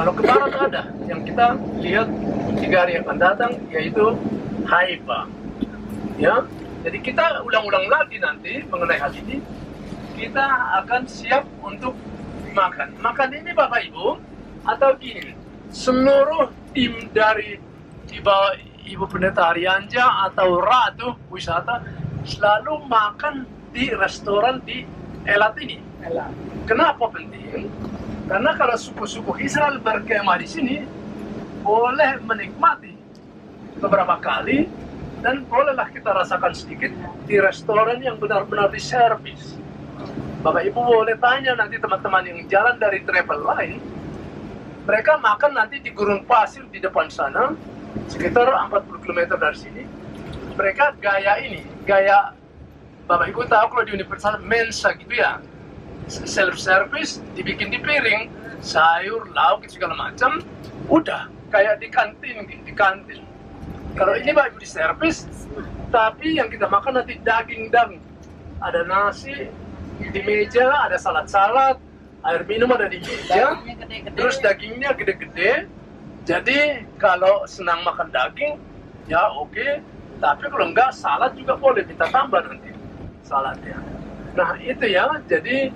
Kalau ke barat ada, yang kita lihat 3 hari yang akan datang, yaitu Haifa. Ya, jadi kita ulang-ulang lagi nanti mengenai hal ini. Kita akan siap untuk makan. Makan ini Bapak Ibu, atau gini, seluruh tim dari Ibu Pendeta Arianja atau Ratu Wisata selalu makan di restoran di Elat ini. Kenapa penting? Karena kalau suku-suku Israel berkemah di sini, boleh menikmati beberapa kali, dan bolehlah kita rasakan sedikit di restoran yang benar-benar diservis. Bapak Ibu boleh tanya nanti teman-teman yang jalan dari travel lain, mereka makan nanti di gurun pasir di depan sana, sekitar 40 km dari sini. Mereka gaya ini, gaya Bapak Ibu tahu kalau di Universitas Mensa gitu ya, self-service, dibikin di piring, sayur, lauk, segala macam, udah kayak di kantin, di kantin. Kalau ini Bapak Ibu di servis, tapi yang kita makan nanti daging, ada nasi di meja, ada salad-salad, air minum ada di meja, terus dagingnya gede-gede. Jadi kalau senang makan daging, ya oke. Tapi kalau enggak, salad juga boleh, kita tambah nanti saladnya. Nah itu ya, jadi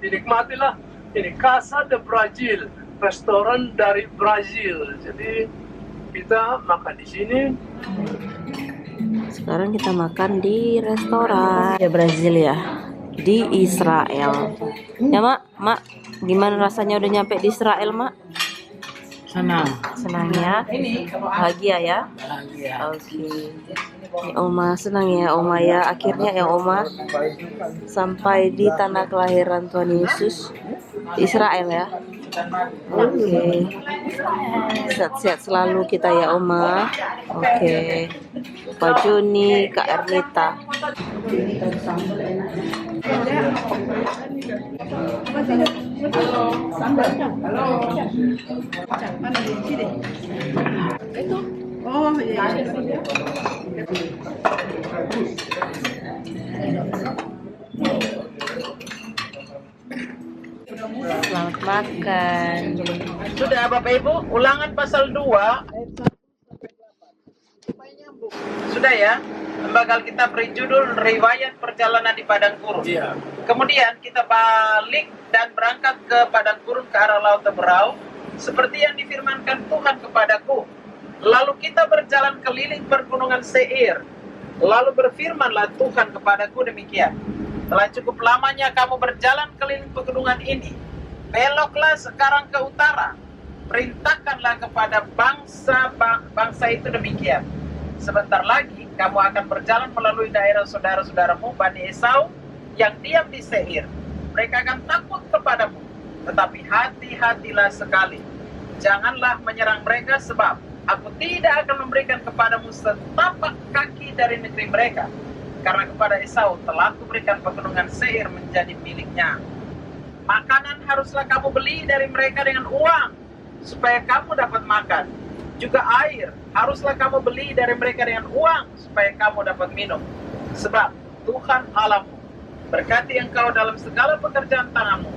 dinikmatilah ini Casa de Brazil, restoran dari Brazil. Jadi kita makan di sini. Sekarang kita makan di restoran ya Brazil ya, di Israel. Ya Mak, gimana rasanya udah nyampe di Israel Mak? Senang ya, bahagia ya. Oke. Ini Oma senang ya Oma ya, akhirnya ya Oma sampai di tanah kelahiran Tuhan Yesus, di Israel ya. Oke. Sehat-sehat selalu kita ya Oma. Oke. Pak Joni, Kak Ernita. Oh iya. Selamat makan. Sudah Bapak Ibu, ulangan pasal 2 sudah ya. Bakal kita beri judul riwayat perjalanan di padang gurun. Iya. Kemudian kita balik dan berangkat ke padang gurun ke arah laut Teberau, seperti yang difirmankan Tuhan kepadaku. Lalu kita berjalan keliling pergunungan Seir. Lalu berfirmanlah Tuhan kepadaku demikian. Telah cukup lamanya kamu berjalan keliling pegunungan ini. Beloklah sekarang ke utara. Perintahkanlah kepada bangsa itu demikian. Sebentar lagi kamu akan berjalan melalui daerah saudara-saudaramu Bani Esau yang diam di Seir. Mereka akan takut kepadamu, tetapi hati-hatilah sekali. Janganlah menyerang mereka, sebab aku tidak akan memberikan kepadamu setapak kaki dari negeri mereka. Karena kepada Esau telah kuberikan pegunungan Seir menjadi miliknya. Makanan haruslah kamu beli dari mereka dengan uang, supaya kamu dapat makan. Juga air haruslah kamu beli dari mereka dengan uang, supaya kamu dapat minum. Sebab Tuhan Allahmu berkati engkau dalam segala pekerjaan tanganmu.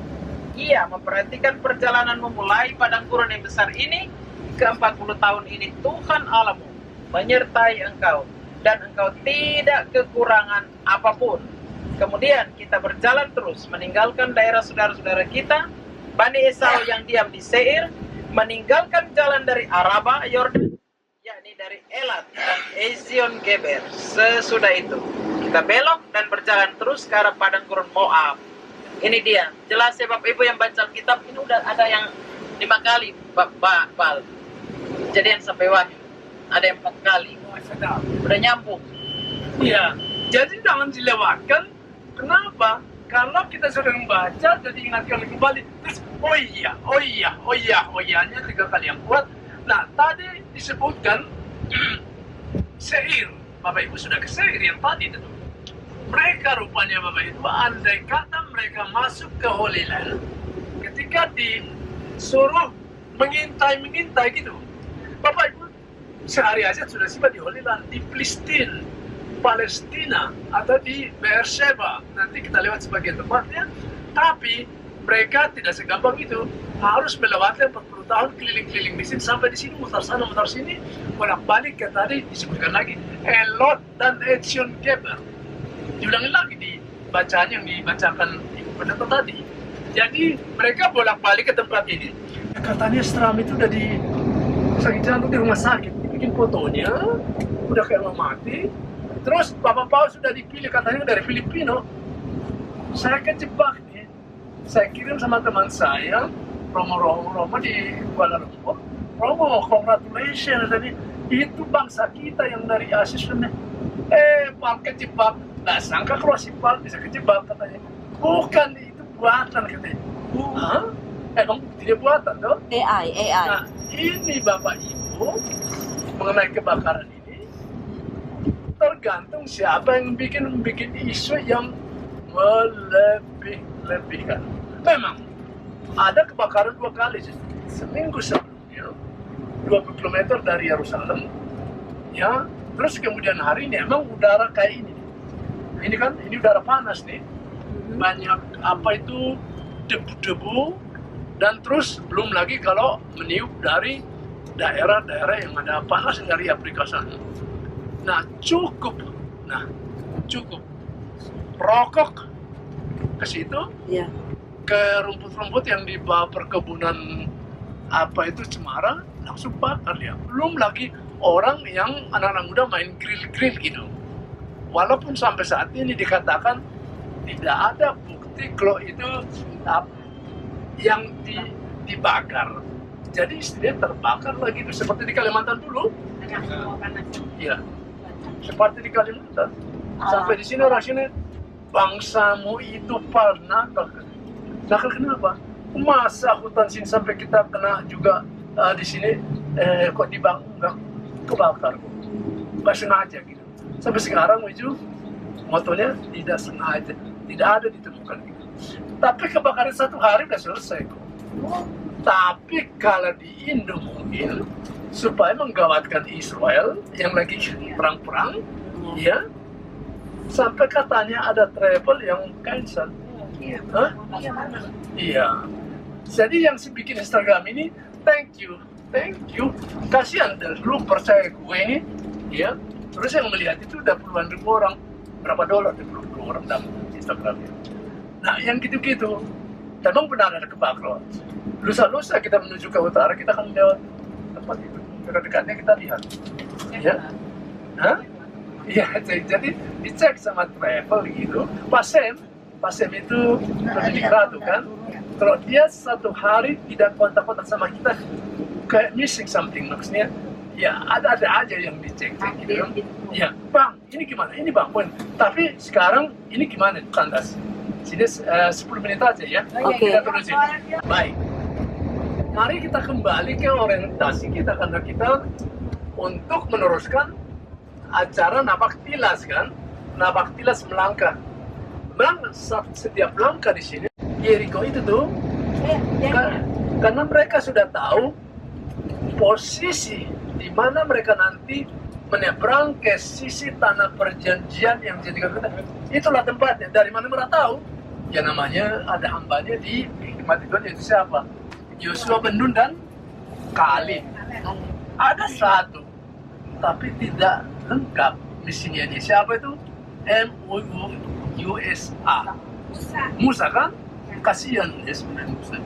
Ia memperhatikan perjalananmu mulai padang gurun yang besar ini ke 40 tahun ini. Tuhan Allahmu menyertai engkau, dan engkau tidak kekurangan apapun. Kemudian kita berjalan terus meninggalkan daerah saudara-saudara kita Bani Esau yang diam di Seir, meninggalkan jalan dari Araba, Yordan, yakni dari Elat dan Ezion Geber. Sesudah itu kita belok dan berjalan terus ke arah padang gurun Moab. Ini dia, jelas ya Bapak Ibu yang baca kitab ini udah ada yang 5 kali Bal. Kejadian sampai Wahyu ada yang 4 kali. Udah nyambung. Iya, jadi jangan dilewatkan. Kenapa? Kalau kita sering baca, jadi ingatkan kembali. Terus, oh iya-nya 3 kali yang kuat. Nah, tadi disebutkan Seir. Bapak Ibu sudah ke Seir yang tadi tentu. Mereka rupanya Bapak Ibu, andai kata mereka masuk ke Holy Land, ketika disuruh mengintai gitu. Bapak Ibu, sehari aja sudah tiba di Holy Land, di Palestina atau di Beersheba. Nanti kita lewat sebagian tempatnya, tapi mereka tidak segampang itu. harus melewati 40 tahun keliling-keliling di sini sampai di sini mutar sana mutar sini bolak-balik ke tadi disebutkan lagi Elot dan Etzion Geber. Diulangi lagi di bacaan yang dibacakan Ibu Pendeta tadi. Jadi mereka bolak-balik ke tempat ini. Katanya Stram itu udah di sakit jantung di rumah sakit, bikin fotonya, udah kayak mau mati. Terus Bapak Paus sudah dipilih katanya dari Filipino. Saya kejebak nih. Saya kirim sama teman saya, Romo di Kuala Lumpur. Romo, congratulations tadi. Itu bangsa kita yang dari Asia. Pak kejebak. Nggak sangka kalau si Pak bisa kejebak katanya. Bukan itu buatan katanya. Hah? Emang tidak buatan toh? AI. Nah, ini Bapak Ibu mengenai kebakaran ini tergantung siapa yang bikin isu yang melebih-lebihkan. Memang ada kebakaran 2 kali seminggu sebelumnya 20 km dari Yerusalem ya, terus kemudian hari ini emang udara kayak ini kan, ini udara panas nih, banyak apa itu debu-debu, dan terus belum lagi kalau meniup dari daerah-daerah yang ada panas dari Afrika sana. Nah cukup rokok ke situ, Ya. ke rumput-rumput yang di bawah perkebunan apa itu cemara, langsung bakar dia. Belum lagi orang yang anak-anak muda main grill gitu. Walaupun sampai saat ini dikatakan tidak ada bukti kalau itu yang dibakar. Jadi istilahnya terbakar lagi itu seperti di Kalimantan dulu. Iya. Seperti di Kalimantan. Sampai di sini orang sini, bangsamu itu nakal. Nakal kenapa? Masa hutan sini sampai kita kena juga di sini kok enggak kebakar kok. Nggak sengaja gitu. Sampai sekarang itu motonya tidak sengaja, tidak ada ditemukan gitu. Tapi kebakaran 1 hari udah selesai kok. Tapi kalau di Indo mungkin supaya menggawatkan Israel yang lagi perang-perang, ya, sampai katanya ada travel yang cancel. Hah? Iya. Jadi yang bikin Instagram ini, thank you, kasihan dulu percaya gue ini, ya. Terus yang melihat itu udah puluhan ribu orang, berapa dolar tuh puluhan orang dalam Instagramnya. Nah yang gitu-gitu, memang benar ada kebakaran. Lusa-lusa kita menuju ke utara, kita akan lewat tempat itu. Dekat-dekatnya kita lihat, ya. Hah? Iya, jadi dicek sama travel gitu. Pasem itu lebih ratu kan. Kalau dia 1 hari tidak kontak-kontak sama kita, kayak missing something maksudnya. Ya ada aja yang dicek gitu. Ya, Bang, ini gimana? Ini Bang, tapi sekarang ini gimana kandas? Sini 10 menit aja ya. Oke. Kita terusin. Baik. Mari kita kembali ke orientasi kita karena kita untuk meneruskan acara napak tilas kan. Napak tilas melangkah. Memang setiap langkah di sini Yeriko itu tuh karena mereka sudah tahu posisi di mana mereka nanti menyeberang ke sisi tanah perjanjian yang dijadikan kita. Itulah tempatnya. Dari mana mereka tahu? Ya namanya ada hambanya di hikmat itu, yaitu siapa? Yosua, Bendun, dan Kalib. Ada 1, tapi tidak lengkap misinya dia. Siapa itu? MUSA. Musa kan? Kasihan ya sebenarnya Musa.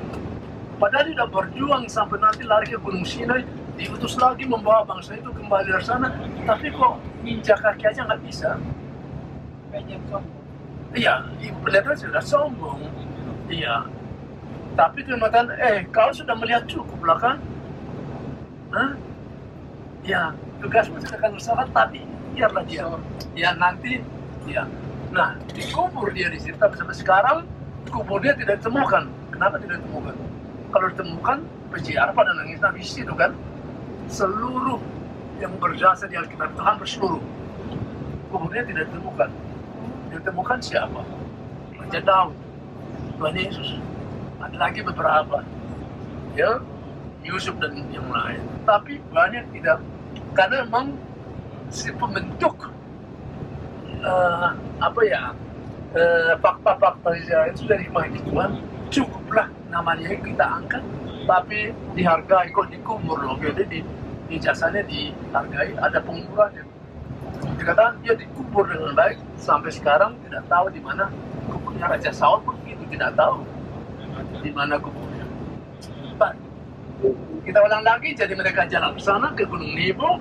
Padahal dia udah berjuang sampai nanti lari ke Gunung Sinai, diutus lagi membawa bangsa itu kembali dari sana, tapi kok injak kaki aja nggak bisa. Iya, Ibu Pendeta sudah sombong. Iya. Tapi Tuhan mengatakan, kau sudah melihat cukup lah kan? Hah? Ya, tugasmu sudah akan bersalah, tapi biarlah dia. Ya nanti, ya. Nah, dikubur dia di situ, tapi sampai sekarang kubur dia tidak ditemukan. Kenapa tidak ditemukan? Kalau ditemukan, peziarah pada nangis-nangis itu kan. Seluruh yang berjasa di Alkitab itu hampir seluruh. Kuburnya tidak ditemukan. Ditemukan siapa? Raja Daud, Tuhan Yesus. Ada lagi beberapa, ya, Yusuf dan yang lain. Tapi banyak tidak, karena memang si pembentuk fakta-fakta Israel itu dari Tuhan, cukuplah namanya kita angkat, tapi dihargai kok dikubur loh. Jadi di jasanya dihargai, ada penguburannya. Dikatakan dia dikubur dengan baik sampai sekarang tidak tahu di mana kuburnya. Raja Saul pun itu tidak tahu di mana kuburnya. Kita ulang lagi, jadi mereka jalan ke sana ke Gunung Nebo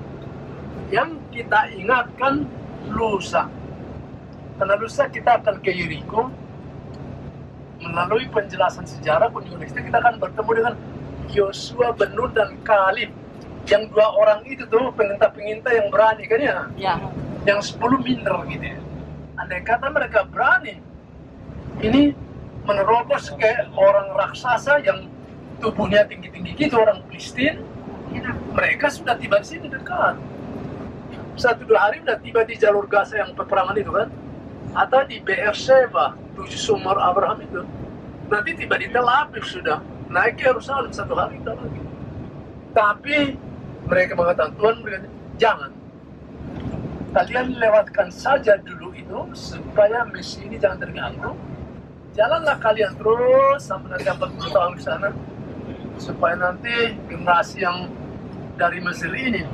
yang kita ingatkan lusa. Karena lusa kita akan ke Yeriko. Melalui penjelasan sejarah konteksnya kita akan bertemu dengan Yosua, Ben-Nun, dan Kaleb. Yang dua orang itu tuh pengintai-pengintai yang berani kan ya? Ya. Yang 10 minder gitu ya. Andai kata mereka berani, ini menerobos ke orang raksasa yang tubuhnya tinggi-tinggi gitu, orang Filistin. Mereka sudah tiba di sini dekat. 1-2 hari sudah tiba di jalur Gaza yang peperangan itu kan, atau di Beersheba, 7 sumur Abraham itu. Nanti tiba di Tel Aviv sudah, naik ke Yerusalem 1 hari kita lagi. Tapi mereka mengatakan, Tuhan berkata, jangan. Kalian lewatkan saja dulu itu supaya misi ini jangan terganggu. Jalanlah kalian terus sampai nanti 40 tahun ke sana, supaya nanti generasi yang dari Mesir ini,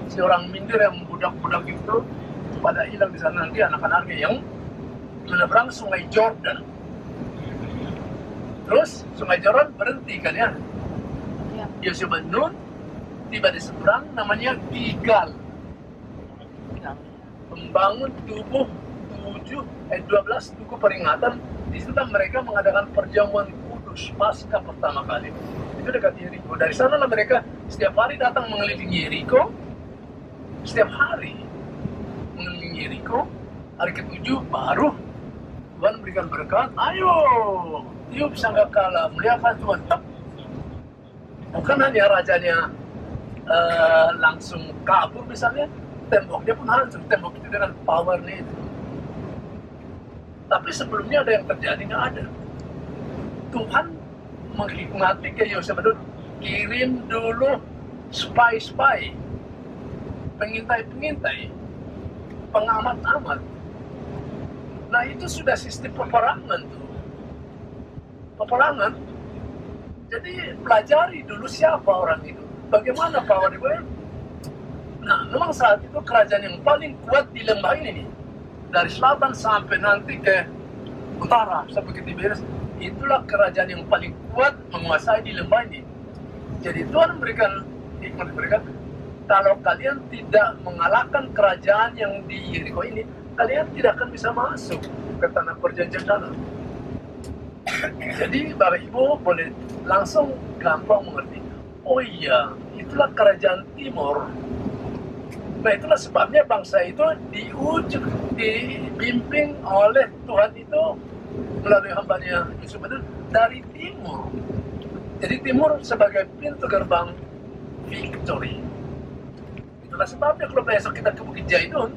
si orang minder yang budak-budak itu pada hilang di sana, nanti anak-anaknya yang menyeberang sungai Jordan. Terus sungai Jordan berhenti kan ya? Yosua bin Nun tiba di seberang, namanya Gigal. Membangun tubuh 12 tugu peringatan. Di situ mereka mengadakan perjamuan kudus pasca pertama kali. Itu dekat Yeriko. Dari sana lah mereka setiap hari datang mengelilingi Yeriko. Setiap hari mengelilingi Yeriko. Hari ke-7 baru Tuhan berikan berkat. Ayo, tiup sangkakala, muliakan Tuhan. Bukan hanya rajanya langsung kabur misalnya, temboknya pun hancur. Tembok itu dengan powernya itu. Tapi sebelumnya ada yang terjadi, nggak ada. Tuhan menghikmati ke Yosua bin Nun, kirim dulu spy-spy, pengintai-pengintai, pengamat-amat. Nah itu sudah sistem peperangan tuh. Peperangan. Jadi pelajari dulu siapa orang itu, bagaimana power itu. Nah memang saat itu kerajaan yang paling kuat di lembah ini nih, dari selatan sampai nanti ke utara sampai ke Tiberias, itulah kerajaan yang paling kuat menguasai di lembah ini. Jadi Tuhan memberikan hikmat, mereka, kalau kalian tidak mengalahkan kerajaan yang di Yeriko ini, kalian tidak akan bisa masuk ke tanah perjanjian sana. Jadi Bapak Ibu boleh langsung gampang mengerti. Oh iya, itulah kerajaan timur. Nah itulah sebabnya bangsa itu dibimbing oleh Tuhan itu melalui hambanya Yosua bin Nun dari timur. Jadi timur sebagai pintu gerbang victory. Itulah sebabnya kalau besok kita ke Bukit Jaitun,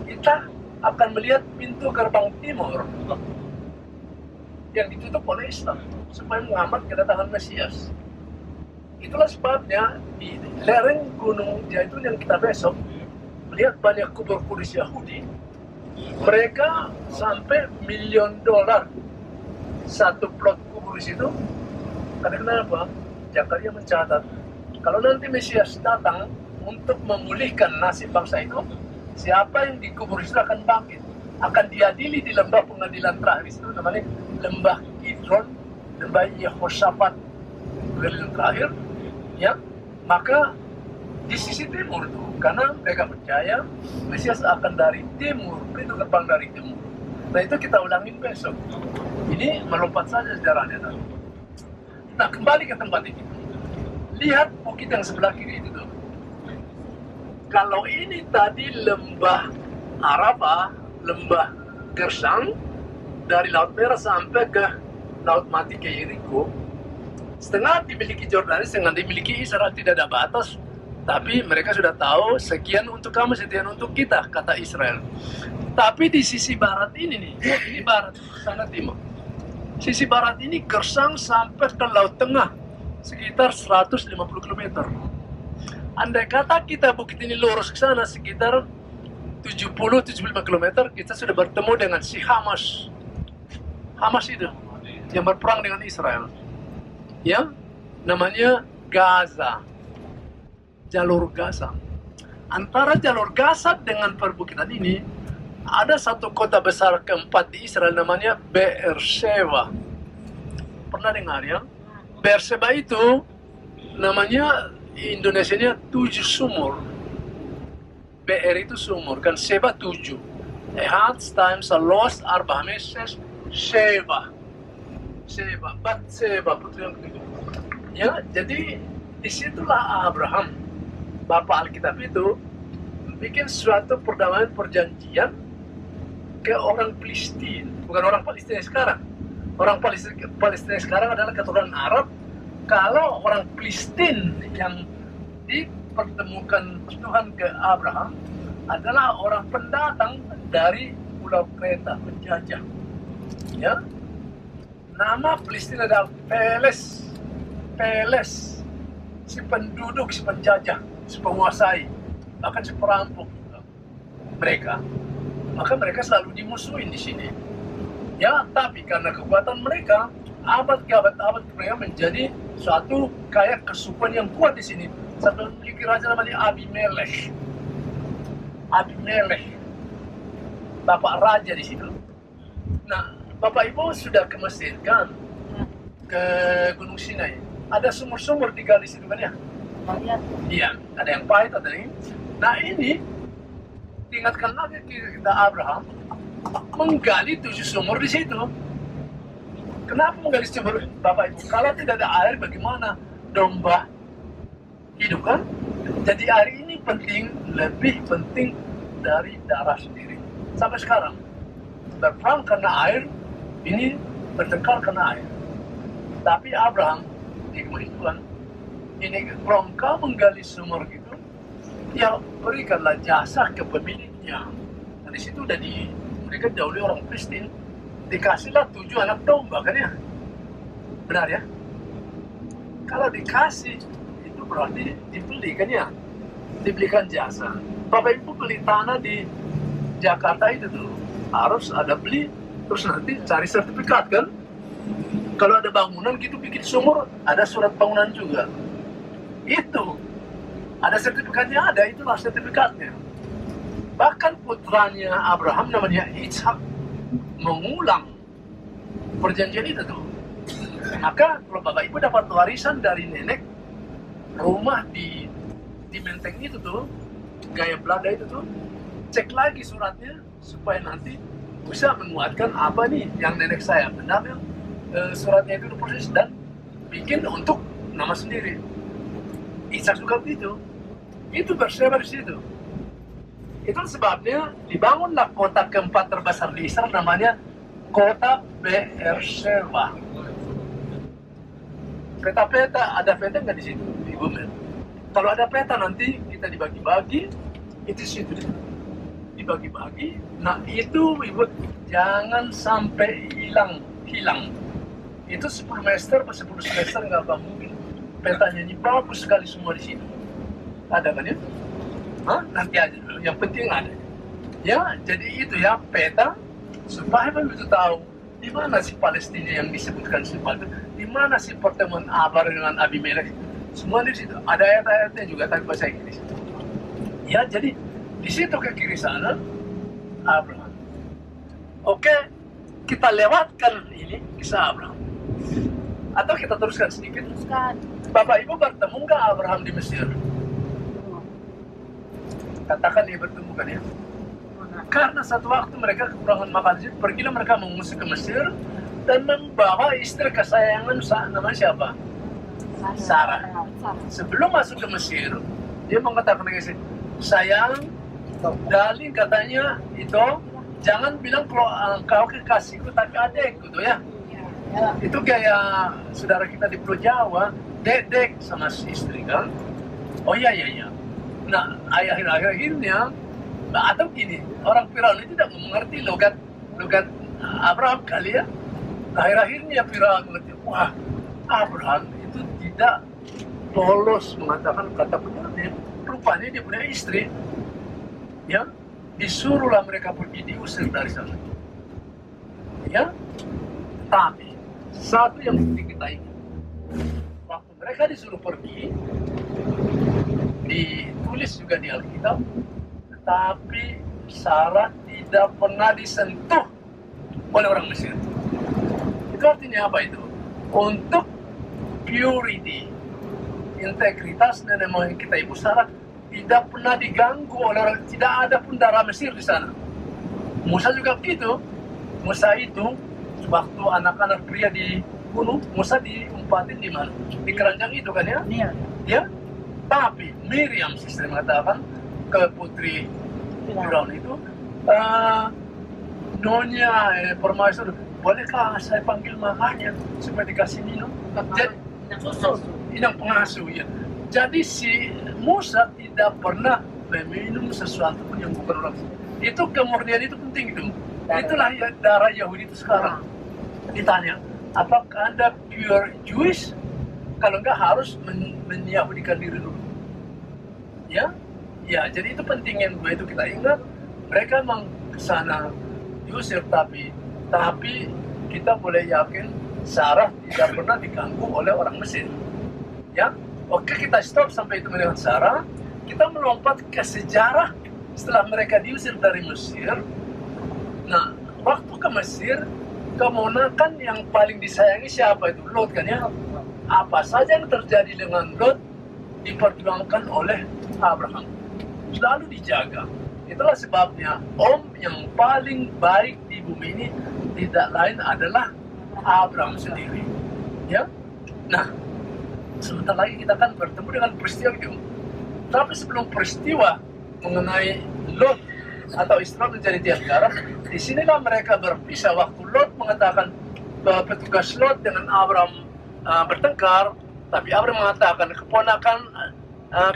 kita akan melihat pintu gerbang timur yang ditutup oleh Islam supaya menghambat kedatangan Mesias. Itulah sebabnya di lereng Gunung Jaitun yang kita besok melihat banyak kubur kudus Yahudi. Mereka sampai $1 milion satu plot kubur di situ. Karena kenapa? Zakaria mencatat kalau nanti Mesias datang untuk memulihkan nasib bangsa itu, siapa yang dikubur itu akan bangkit, akan diadili di lembah pengadilan terakhir itu, namanya lembah Kidron, lembah Yehoshafat, pengadilan terakhir. Ya, maka di sisi timur itu, karena mereka percaya Mesias akan dari timur, itu gerbang dari timur. Nah itu kita ulangin besok. Ini melompat saja sejarahnya tadi. Nah kembali ke tempat ini. Lihat bukit yang sebelah kiri itu tuh. Kalau ini tadi lembah Arafah, lembah Gersang, dari Laut Merah sampai ke Laut Mati ke Yeriko, setengah dimiliki Jordanis, setengah dimiliki Israel, tidak ada batas. Tapi mereka sudah tahu, sekian untuk kamu, sekian untuk kita, kata Israel. Tapi di sisi barat ini nih, ini barat, sana timur. Sisi barat ini Gersang sampai ke Laut Tengah, sekitar 150 km. Andai kata kita bukit ini lurus ke sana sekitar 70-75 km, kita sudah bertemu dengan si Hamas. Hamas itu, yang berperang dengan Israel. Ya, namanya Gaza, jalur Gaza. Antara jalur Gaza dengan perbukitan ini ada satu kota besar keempat di Israel namanya Beersheba. Pernah dengar ya? Beersheba itu namanya Indonesianya 7 sumur. BR itu sumur, kan Sheba 7. Ehad times a lost arba meses Sheba. Sheba, Bat Sheba, putri yang kedua. Ya, jadi disitulah Abraham, Bapak Alkitab itu, bikin suatu perdamaian perjanjian ke orang Palestina, bukan orang Palestina sekarang. Orang Palestina sekarang adalah keturunan Arab. Kalau orang Palestina yang dipertemukan Tuhan ke Abraham adalah orang pendatang dari Pulau Kreta penjajah. Ya, nama Palestina adalah Peles, si penduduk, si penjajah, si penguasai, bahkan si perampok mereka. Maka mereka selalu dimusuhin di sini. Ya, tapi karena kekuatan mereka, abad mereka menjadi suatu kayak kesukuan yang kuat di sini. Sampai memiliki raja namanya Abimelech, bapak raja di situ. Nah, Bapak Ibu sudah ke Mesir kan? Ke Gunung Sinai. Ada sumur-sumur digali di situ kan ya? Iya, ada yang pahit, ada yang... Nah ini, diingatkan lagi kita Abraham menggali 7 sumur di situ. Kenapa menggali sumur, Bapak Ibu? Kalau tidak ada air, bagaimana domba hidup kan? Jadi air ini penting, lebih penting dari darah sendiri. Sampai sekarang, berperang karena air, ini bertengkar karena air. Tapi Abraham, hikmah Tuhan, ini kalau engkau menggali sumur gitu, ya berikanlah jasa ke pemiliknya. Nah, di situ udah mereka dahulu orang Palestina, dikasihlah 7 anak domba kan ya? Benar ya? Kalau dikasih, itu berarti dibeli kan ya? Dibelikan jasa. Bapak Ibu beli tanah di Jakarta itu tuh, harus ada beli, terus nanti cari sertifikat kan? Kalau ada bangunan gitu bikin sumur, ada surat bangunan juga. Itu ada sertifikatnya, ada, itulah sertifikatnya. Bahkan putranya Abraham namanya Ishak mengulang perjanjian itu tuh. Maka kalau Bapak Ibu dapat warisan dari nenek, rumah di Menteng itu tuh, gaya Belanda itu tuh, cek lagi suratnya supaya nanti bisa menguatkan apa nih yang nenek saya benar ya. Suratnya itu diproses dan bikin untuk nama sendiri. Ishak juga begitu. Itu Beersheba di situ. Itu sebabnya dibangunlah kota keempat terbesar di Israel namanya kota Beersheba. Peta-peta, ada peta nggak di situ, Ibu Mel? Kalau ada peta nanti kita dibagi-bagi, itu situ dibagi-bagi. Nah itu Ibu jangan sampai hilang. Itu 10 semester nggak akan mungkin. Petanya ini bagus sekali semua di sini. Ada kan ya? Hah? Nanti aja dulu. Yang penting ada. Ya, jadi itu ya peta supaya begitu tahu di mana si Palestina yang disebutkan si Palestina, di mana si pertemuan Abraham dengan Abimelech. Semua di situ. Ada ayat-ayatnya juga tapi bahasa Inggris. Ya, jadi di situ ke kiri sana Abraham. Oke, kita lewatkan ini kisah Abraham. Atau kita teruskan sedikit. Bapak Ibu bertemu nggak Abraham di Mesir? Katakan dia bertemu kan ya? Karena satu waktu mereka kekurangan makan, pergilah mereka mengungsi ke Mesir dan membawa istri kesayangan namanya siapa? Sarah. Sebelum masuk ke Mesir, dia mengatakan lagi, sayang, darling katanya itu jangan bilang kalau kau kekasihku tapi adekku tuh ya. Itu kayak saudara kita di Pulau Jawa, dedek sama si istri kan. Oh iya. Nah akhirnya atau gini, orang Firaun itu tidak mengerti logat Abraham kali ya. Akhirnya Firaun mengerti, wah Abraham itu tidak polos mengatakan kata benarnya. Rupanya dia punya istri, ya disuruhlah mereka pergi diusir dari sana. Ya, tapi satu yang penting kita ingat, waktu mereka disuruh pergi, ditulis juga di Alkitab, tetapi Sarah tidak pernah disentuh oleh orang Mesir. Itu artinya apa itu? Untuk purity, integritas nenek moyang kita Ibu Sarah tidak pernah diganggu oleh orang, tidak ada pun darah Mesir di sana. Musa juga begitu. Musa itu waktu anak-anak pria dibunuh, Musa diumpatin di mana? Di keranjang itu kan ya? Iya. Ya. Tapi Miriam sisanya mengatakan ke putri Firaun itu, Nyonya permaisuri, bolehkah saya panggil makanya supaya dikasih minum? Jadi, inang pengasuh ya. Jadi si Musa tidak pernah meminum sesuatu pun yang bukan orang. Itu kemurnian itu penting itu. Itulah ya, darah Yahudi itu sekarang. Ditanya, apakah Anda pure Jewish? Kalau enggak harus menyahudikan diri dulu. Ya, ya. Jadi itu penting yang gue itu kita ingat. Mereka memang kesana diusir, tapi kita boleh yakin Sarah tidak pernah diganggu oleh orang Mesir. Ya, oke, kita stop sampai itu melihat Sarah. Kita melompat ke sejarah setelah mereka diusir dari Mesir. Nah, waktu ke Mesir, kemonakan yang paling disayangi siapa itu? Lot kan ya? Apa saja yang terjadi dengan Lot diperjuangkan oleh Abraham. Selalu dijaga. Itulah sebabnya om yang paling baik di bumi ini tidak lain adalah Abraham sendiri. Ya? Nah, sebentar lagi kita akan bertemu dengan peristiwa itu. Tapi sebelum peristiwa mengenai Lot atau Isra menjadi tiang garam, di sinilah mereka berpisah. Waktu Lot mengatakan bahwa petugas Lot dengan Abraham bertengkar, tapi Abraham mengatakan, keponakan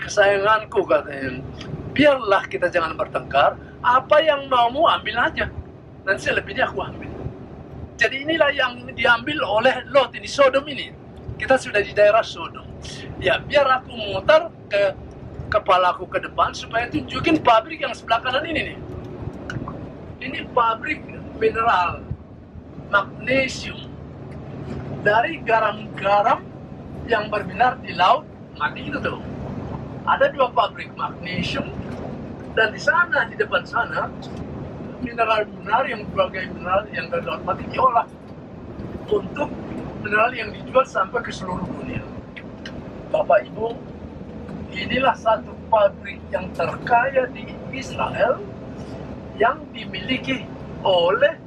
kesayanganku, katanya, biarlah kita jangan bertengkar, apa yang maumu ambil aja, nanti selebihnya aku ambil. Jadi inilah yang diambil oleh Lot ini, Sodom ini. Kita sudah di daerah Sodom. Ya, biar aku mutar ke kepalaku ke depan supaya tunjukin pabrik yang sebelah kanan ini nih. Ini pabrik mineral magnesium dari garam-garam yang berbinar di laut mati itu tuh. Ada 2 pabrik magnesium, dan di sana, di depan sana, mineral-mineral yang berbagai mineral yang dari laut mati diolah untuk mineral yang dijual sampai ke seluruh dunia. Bapak Ibu, inilah satu pabrik yang terkaya di Israel yang dimiliki oleh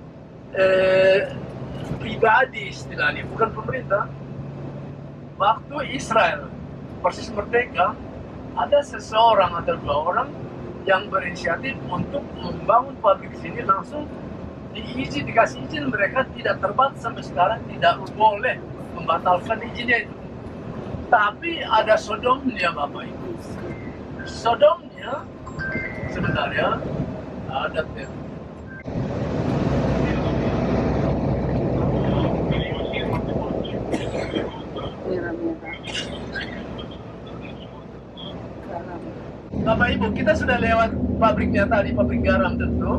pribadi istilahnya, bukan pemerintah. Waktu Israel persis merdeka, ada seseorang atau 2 orang yang berinisiatif untuk membangun pabrik sini, langsung dikasih izin. Mereka tidak terbatas sampai sekarang, tidak boleh membatalkan izinnya itu. Tapi ada Sodomnya, Bapak Ibu. Sodomnya, sebentar ya, ada Bapak Ibu, kita sudah lewat pabriknya tadi, pabrik garam tentu.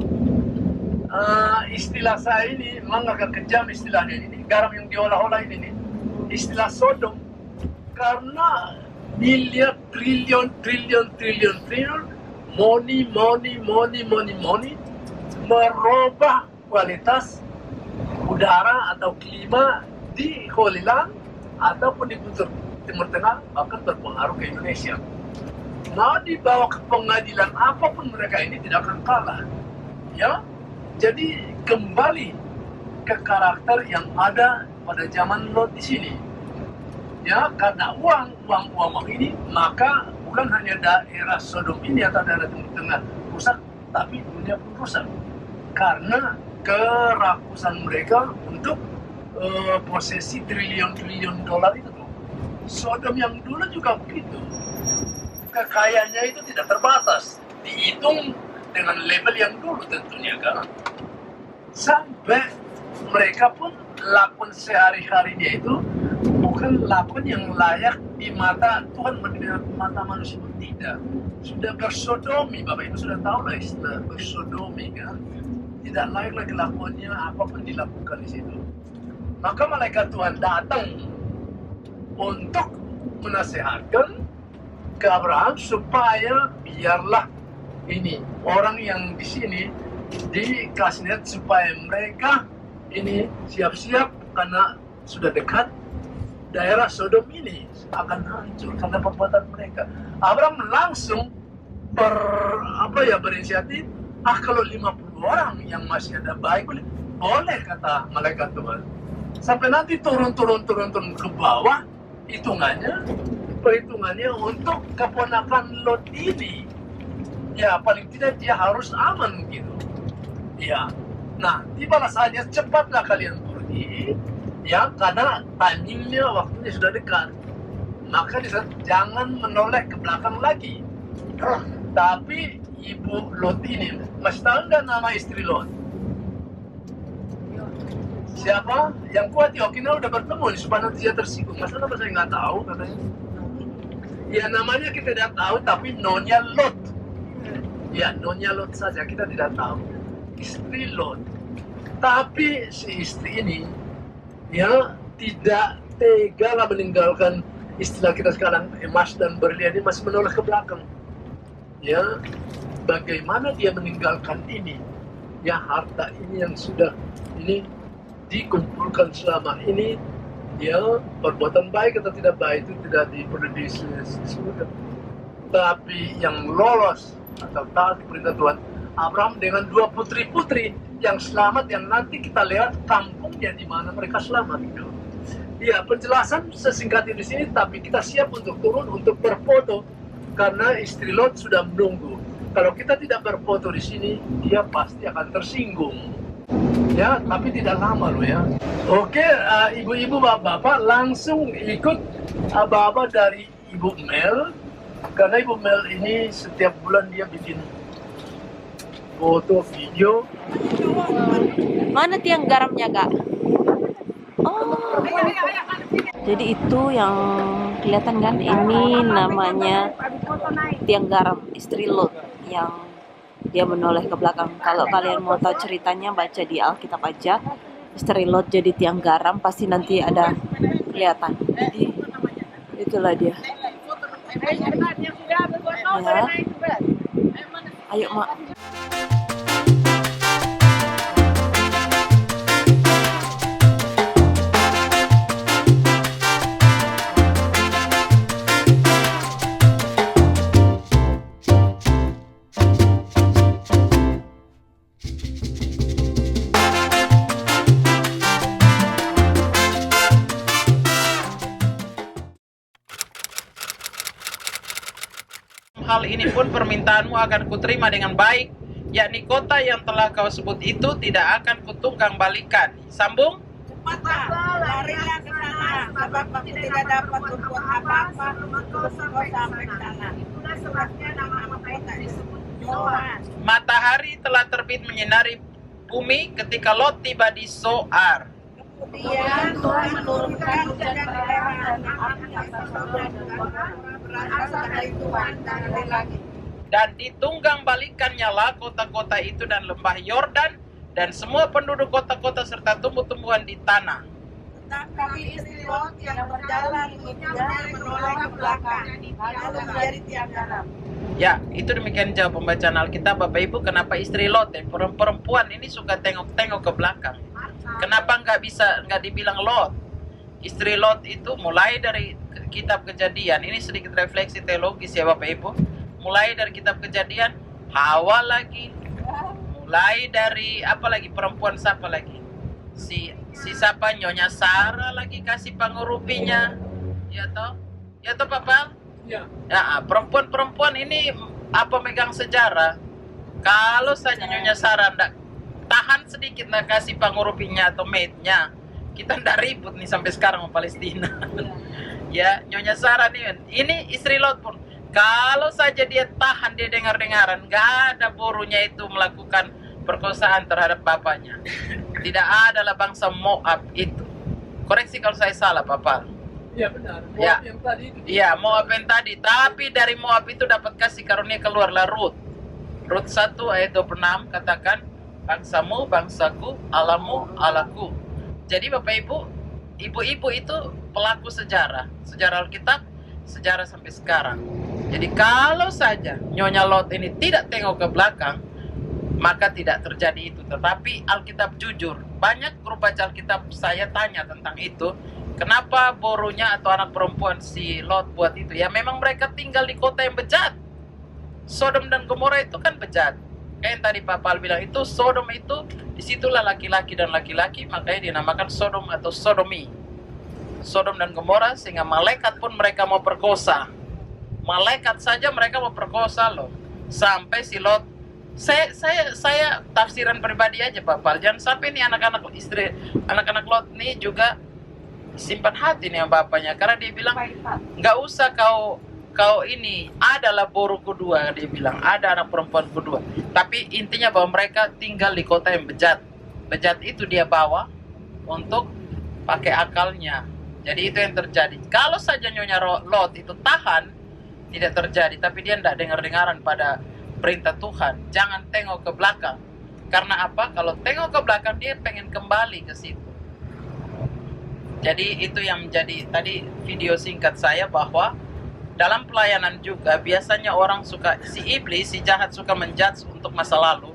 Istilah saya ini memang agak kejam istilahnya ini, garam yang diolah-olah ini nih. Istilah Sodom, karena miliar, triliun, money, merubah kualitas udara atau klima di Holy Land ataupun di Timur Tengah, bahkan berpengaruh ke Indonesia. Mau dibawa ke pengadilan apapun, mereka ini tidak akan kalah. Ya, jadi kembali ke karakter yang ada pada zaman Lot di sini. Ya, karena uang ini, maka bukan hanya daerah Sodom ini atau daerah Timur Tengah rusak, tapi dunia pun rusak. Karena kerakusan mereka untuk posesi triliun dolar itu tuh. Sodom yang dulu juga begitu. Kekayaannya itu tidak terbatas, dihitung dengan level yang dulu tentunya kan. Sampai mereka pun lakon sehari-harinya itu bukan lakon yang layak di mata Tuhan, di mata manusia pun tidak. Sudah bersodomi, Bapak Ibu sudah tahu lah istilah bersodomi kan. Tidak layak lagi lakonnya, apapun dilakukan di situ. Maka malaikat Tuhan datang untuk menasehatkan ke Abraham supaya biarlah ini orang yang di sini dikasih lihat supaya mereka ini siap-siap karena sudah dekat daerah Sodom ini akan hancur karena perbuatan mereka. Abraham langsung berinisiatif, kalau 50 orang yang masih ada baik boleh kata malaikat Tuhan. Sampai nanti turun ke bawah perhitungannya untuk keponakan Lot ini. Ya paling tidak dia harus aman gitu. Ya. Nah, tibalah saatnya cepatlah kalian pergi. Ya, karena timingnya waktunya sudah dekat. Maka jangan menoleh ke belakang lagi. Tapi ibu Lot ini, masih tahu nggak nama istri Lot? Siapa? Yang kuat ya, kita udah bertemu supaya nanti dia tersinggung. Masa nama saya nggak tahu katanya? Ya namanya kita tidak tahu, tapi Nonya Lot. Ya Nonya Lot saja kita tidak tahu. Istri Lot. Tapi si istri ini, ya tidak tega lah meninggalkan istilah kita sekarang emas dan berlian ini masih menoleh ke belakang. Ya, bagaimana dia meninggalkan ini? Ya harta ini yang sudah ini dikumpulkan selama ini, ya perbuatan baik atau tidak baik itu tidak perlu disebutkan. Tapi yang lolos atau taat perintah Tuhan, Abraham dengan 2 putri-putri yang selamat, yang nanti kita lihat kampungnya di mana mereka selamat. Gitu. Ya penjelasan sesingkat di sini, tapi kita siap untuk turun untuk berfoto karena istri Lot sudah menunggu. Kalau kita tidak berfoto di sini, dia pasti akan tersinggung. Ya, tapi tidak lama loh ya. Oke, ibu-ibu, bapak-bapak langsung ikut abah-abah dari Ibu Mel. Karena Ibu Mel ini setiap bulan dia bikin foto, video. Mana tiang garamnya, Kak? Oh. Jadi itu yang kelihatan kan, ini namanya tiang garam istri Lot yang dia menoleh ke belakang. Kalau kalian mau tahu ceritanya, baca di Alkitab aja. Istri Lot jadi tiang garam, pasti nanti ada kelihatan. Jadi itulah dia. Ya. Ayo, Mak. Hal ini pun permintaanmu akan kuterima dengan baik, yakni kota yang telah kau sebut itu tidak akan kutunggang balikan. Sambung. Cepatlah, larilah ke sana, sebab aku tidak dapat berbuat apa-apa untuk kau sampai ke sana. Itulah sebabnya nama kota disebut Zoar. Matahari telah terbit menyinari bumi ketika Lot tiba di Zoar. Kemudian Tuhan menurunkan hujan kelemaan atas Sodom dan Gomora berasal dari Tuhan dari langit. Dan ditunggang balikannya lah kota-kota itu dan lembah Yordan dan semua penduduk kota-kota serta tumbuh-tumbuhan di tanah. Tetapi istri Lot yang berjalan menoleh ke belakang, lalu menjadi tiang garam. Ya, itu demikian jawab pembacaan Alkitab, Bapak Ibu. Kenapa istri Lot, perempuan ini suka tengok-tengok ke belakang? Kenapa nggak dibilang Lot? Istri Lot itu mulai dari kitab Kejadian. Ini sedikit refleksi teologis ya Bapak Ibu. Mulai dari kitab Kejadian, Hawa lagi. Mulai dari apa lagi, perempuan siapa lagi? Si siapa, Nyonya Sarah lagi kasih pengurupinya. Ya toh Papa? Ya. Ya, perempuan-perempuan ini apa megang sejarah. Kalau saja Nyonya Sarah ndak tahan sedikit nak kasih pengurupinya atau maidnya, kita ndak ribut nih sampai sekarang sama Palestina. Ya, Nyonya Sarah nih, ini istri Lot pun kalau saja dia tahan, dia dengar-dengaran, nggak ada borunya itu melakukan perkosaan terhadap bapaknya. Tidak adalah bangsa Moab itu. Koreksi kalau saya salah, Papa. Ya benar. Ya. Moab yang tadi itu. Iya, Moab yang tadi. Tapi dari Moab itu dapat kasih karunia keluarlah Rut. Rut 1 ayat 26 katakan, bangsamu, bangsaku, Allahmu, Allahku. Jadi Bapak Ibu, ibu-ibu itu pelaku sejarah. Sejarah Alkitab sejarah sampai sekarang. Jadi kalau saja Nyonya Lot ini tidak tengok ke belakang, maka tidak terjadi itu. Tetapi Alkitab jujur, banyak guru baca Alkitab saya tanya tentang itu. Kenapa borunya atau anak perempuan si Lot buat itu? Ya memang mereka tinggal di kota yang bejat. Sodom dan Gomora itu kan bejat. Kayak yang tadi Pak Pal bilang itu, Sodom itu disitulah laki-laki dan laki-laki, makanya dinamakan Sodom atau Sodomi. Sodom dan Gomora, sehingga malaikat pun mereka mau perkosa. Malaikat saja mereka mau perkosa loh. Sampai si Lot, saya tafsiran pribadi aja Pak Pal. Jangan sampai nih anak-anak anak-anak Lot nih juga simpan hati nih sama bapaknya, karena dia bilang nggak usah kau ini, adalah boru kedua, dia bilang ada anak perempuan kedua. Tapi intinya bahwa mereka tinggal di kota yang bejat. Bejat itu dia bawa untuk pakai akalnya. Jadi itu yang terjadi. Kalau saja Nyonya Lot itu tahan, tidak terjadi. Tapi dia tidak dengar-dengaran pada perintah Tuhan. Jangan tengok ke belakang. Karena apa? Kalau tengok ke belakang, dia pengen kembali ke situ. Jadi itu yang menjadi tadi video singkat saya, bahwa dalam pelayanan juga biasanya orang suka, si iblis, si jahat suka menjudge untuk masa lalu.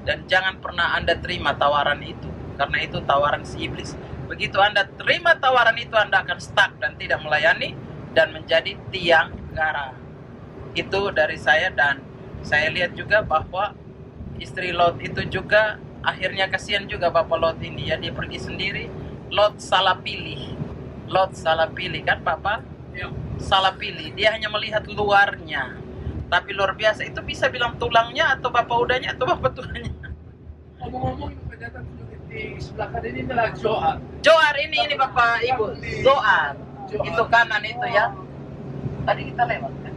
Dan jangan pernah Anda terima tawaran itu, karena itu tawaran si iblis. Begitu Anda terima tawaran itu, Anda akan stuck dan tidak melayani dan menjadi tiang gara. Itu dari saya. Dan saya lihat juga bahwa istri Lot itu juga akhirnya kasihan juga Bapak Lot ini ya, dia pergi sendiri. Lot salah pilih. Lot salah pilih kan Bapak? Ya. Salah pilih, dia hanya melihat luarnya, tapi luar biasa. Itu bisa bilang tulangnya atau bapak udahnya atau bapak tulangnya. Ngomong-ngomong, ternyata di sebelah kanan ini adalah Zoar. Zoar ini bapak ibu, Zoar. Itu kanan itu ya. Tadi kita lewat kan?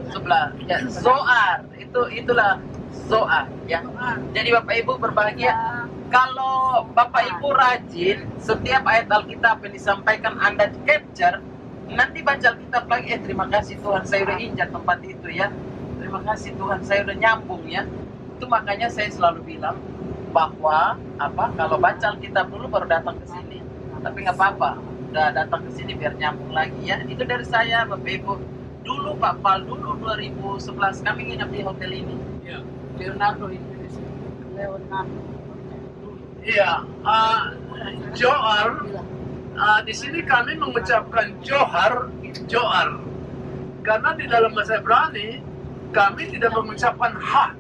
Sebelah ya, Zoar. Itulah Zoar ya. Jadi bapak ibu berbahagia. Kalau bapak ibu rajin, setiap ayat Alkitab yang disampaikan Anda capture, nanti baca Alkitab lagi, terima kasih Tuhan saya udah injak tempat itu ya. Terima kasih Tuhan saya udah nyambung ya. Itu makanya saya selalu bilang bahwa kalau baca Alkitab dulu baru datang ke sini. Tapi nggak apa-apa, udah datang ke sini biar nyambung lagi ya. Itu dari saya Bapak Ibu. Dulu Pak Pal, dulu 2011 kami nginep di hotel ini. Ya. Leonardo ini. Leonardo. Iya, Zoar. Di sini kami mengucapkan Johar, karena di dalam bahasa Ibrani kami tidak mengucapkan ha.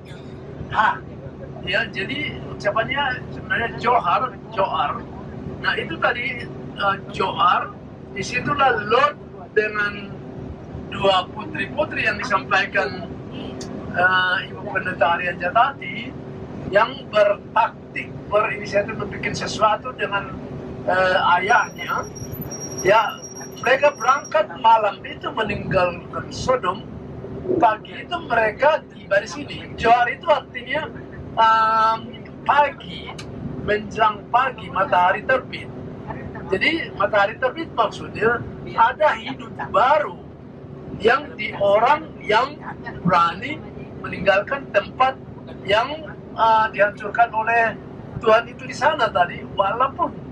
Ya, jadi ucapannya sebenarnya Johar. Nah itu tadi Zoar. Disitulah Lot dengan dua putri-putri yang disampaikan Ibu Pendeta Aryan Jatati, yang bertaktik, berinisiatif membuat sesuatu dengan ayahnya. Ya, mereka berangkat malam itu meninggalkan Sodom. Pagi itu mereka tiba di sini. Zoar itu artinya pagi, menjelang pagi, matahari terbit. Jadi matahari terbit maksudnya ada hidup baru yang di orang yang berani meninggalkan tempat yang dihancurkan oleh Tuhan itu di sana tadi. Walaupun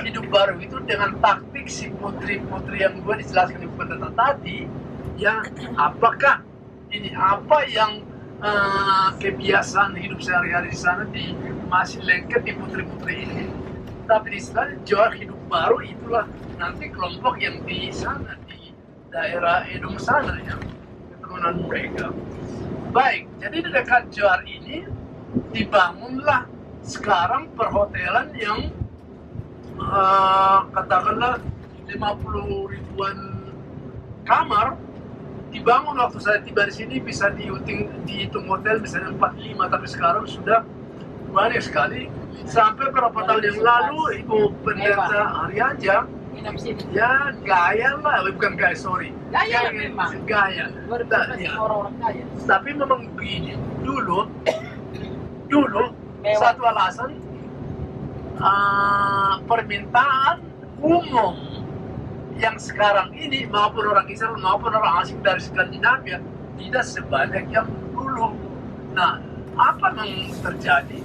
hidup baru itu dengan taktik si putri-putri yang gue dijelaskan di pendeta tadi, ya apakah ini apa yang kebiasaan hidup sehari-hari di sana masih lengket di putri-putri ini. Tapi di sana Zoar hidup baru itulah nanti kelompok yang di sana di daerah Edom sana ya, keturunan mereka. Baik, jadi di dekat Zoar ini dibangunlah sekarang perhotelan yang katakanlah 50 ribuan kamar. Dibangun waktu saya tiba di sini bisa dihitung hotel misalnya 45, tapi sekarang sudah banyak sekali. Sampai beberapa tahun yang lalu Ibu Pendeta Arianja ya gaya lah, bukan gaya, sorry. Gaya memang. Gaya. Orang-orang kaya. Tapi memang begini, dulu satu alasan permintaan umum yang sekarang ini maupun orang Israel maupun orang asing dari Skandinavia tidak sebanyak yang dulu. Nah, apa yang terjadi?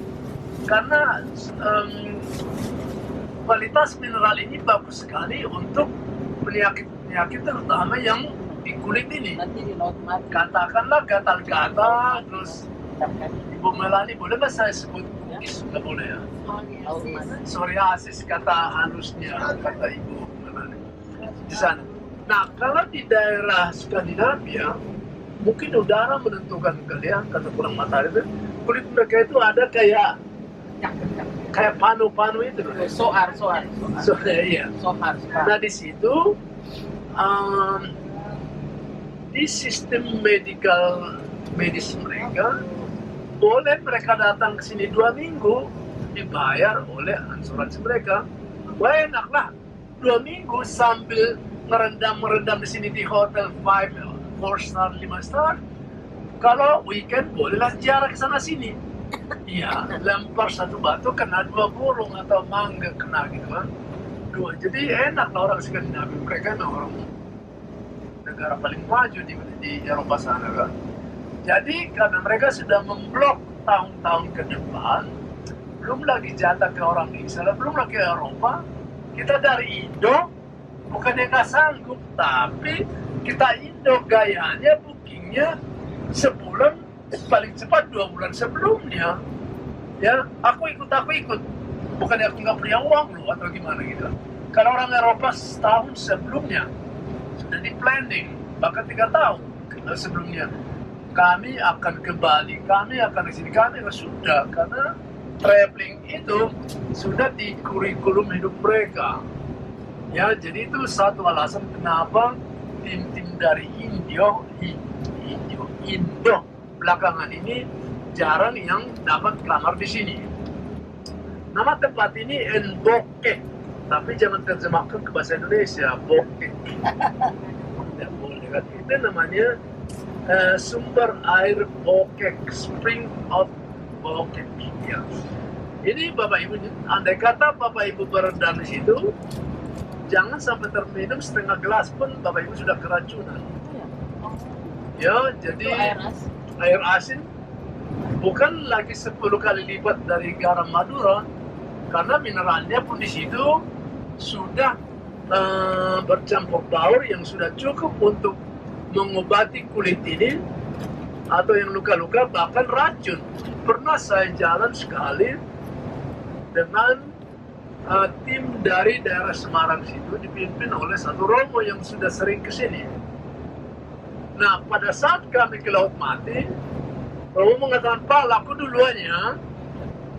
Karena kualitas mineral ini bagus sekali untuk penyakit penyakit terutama yang di kulit ini. Nanti di laut mati. Katakanlah gatal-gatal, terus Ibu Melani, boleh nggak saya sebut kukis? Nggak boleh ya? Laut mati. Psoriasis kata halusnya, kata Ibu Melani. Di sana. Nah, kalau di daerah Skandinavia, mungkin udara menentukan kalian, kata kurang matahari itu, kulit mereka itu ada kayak panu-panu itu. Soar. So, iya. Sohar. Nah, di situ di sistem medis mereka, boleh mereka datang ke sini 2 minggu, dibayar oleh asuransi mereka. Wah, enaklah 2 minggu sambil merendam di sini di hotel 5 star, 5 star. Kalau weekend bolehlah ziarah ke sana sini. Iya, lempar satu batu kena 2 burung atau mangga kena gitu kan. Jadi enak lah orang Skandinavia, mereka orang negara paling maju di Eropa sana kan. Jadi karena mereka sudah memblok tahun-tahun ke depan, belum lagi jatah ke orang Israel, belum lagi ke Eropa, kita dari Indo bukannya nggak sanggup, tapi kita Indo gayanya bookingnya sebulan, paling cepat 2 bulan sebelumnya. Ya, aku ikut. Bukannya aku nggak punya uang loh atau gimana gitu. Kalau orang Eropa setahun sebelumnya sudah di planning, bahkan 3 tahun sebelumnya. Kami akan ke Bali, kami akan ke sini, sudah, karena traveling itu sudah di kurikulum hidup mereka. Ya, jadi itu satu alasan kenapa tim-tim dari Indo belakangan ini jarang yang dapat kamar di sini. Nama tempat ini Enboke, tapi jangan terjemahkan ke bahasa Indonesia, Boke. Tidak boleh kan? Itu namanya sumber air Bokek, Spring of Bokek. Ya. Ini Bapak Ibu, andai kata Bapak Ibu berendam di situ, jangan sampai terminum setengah gelas pun Bapak Ibu sudah keracunan. Ya, jadi air asin bukan lagi 10 kali lipat dari garam Madura, karena mineralnya pun di situ sudah bercampur baur yang sudah cukup untuk mengobati kulit ini atau yang luka-luka, bahkan racun. Pernah saya jalan sekali dengan tim dari daerah Semarang situ, dipimpin oleh satu Romo yang sudah sering ke sini. Nah, pada saat kami ke Laut Mati, Romo mengatakan, Pak, laku duluannya.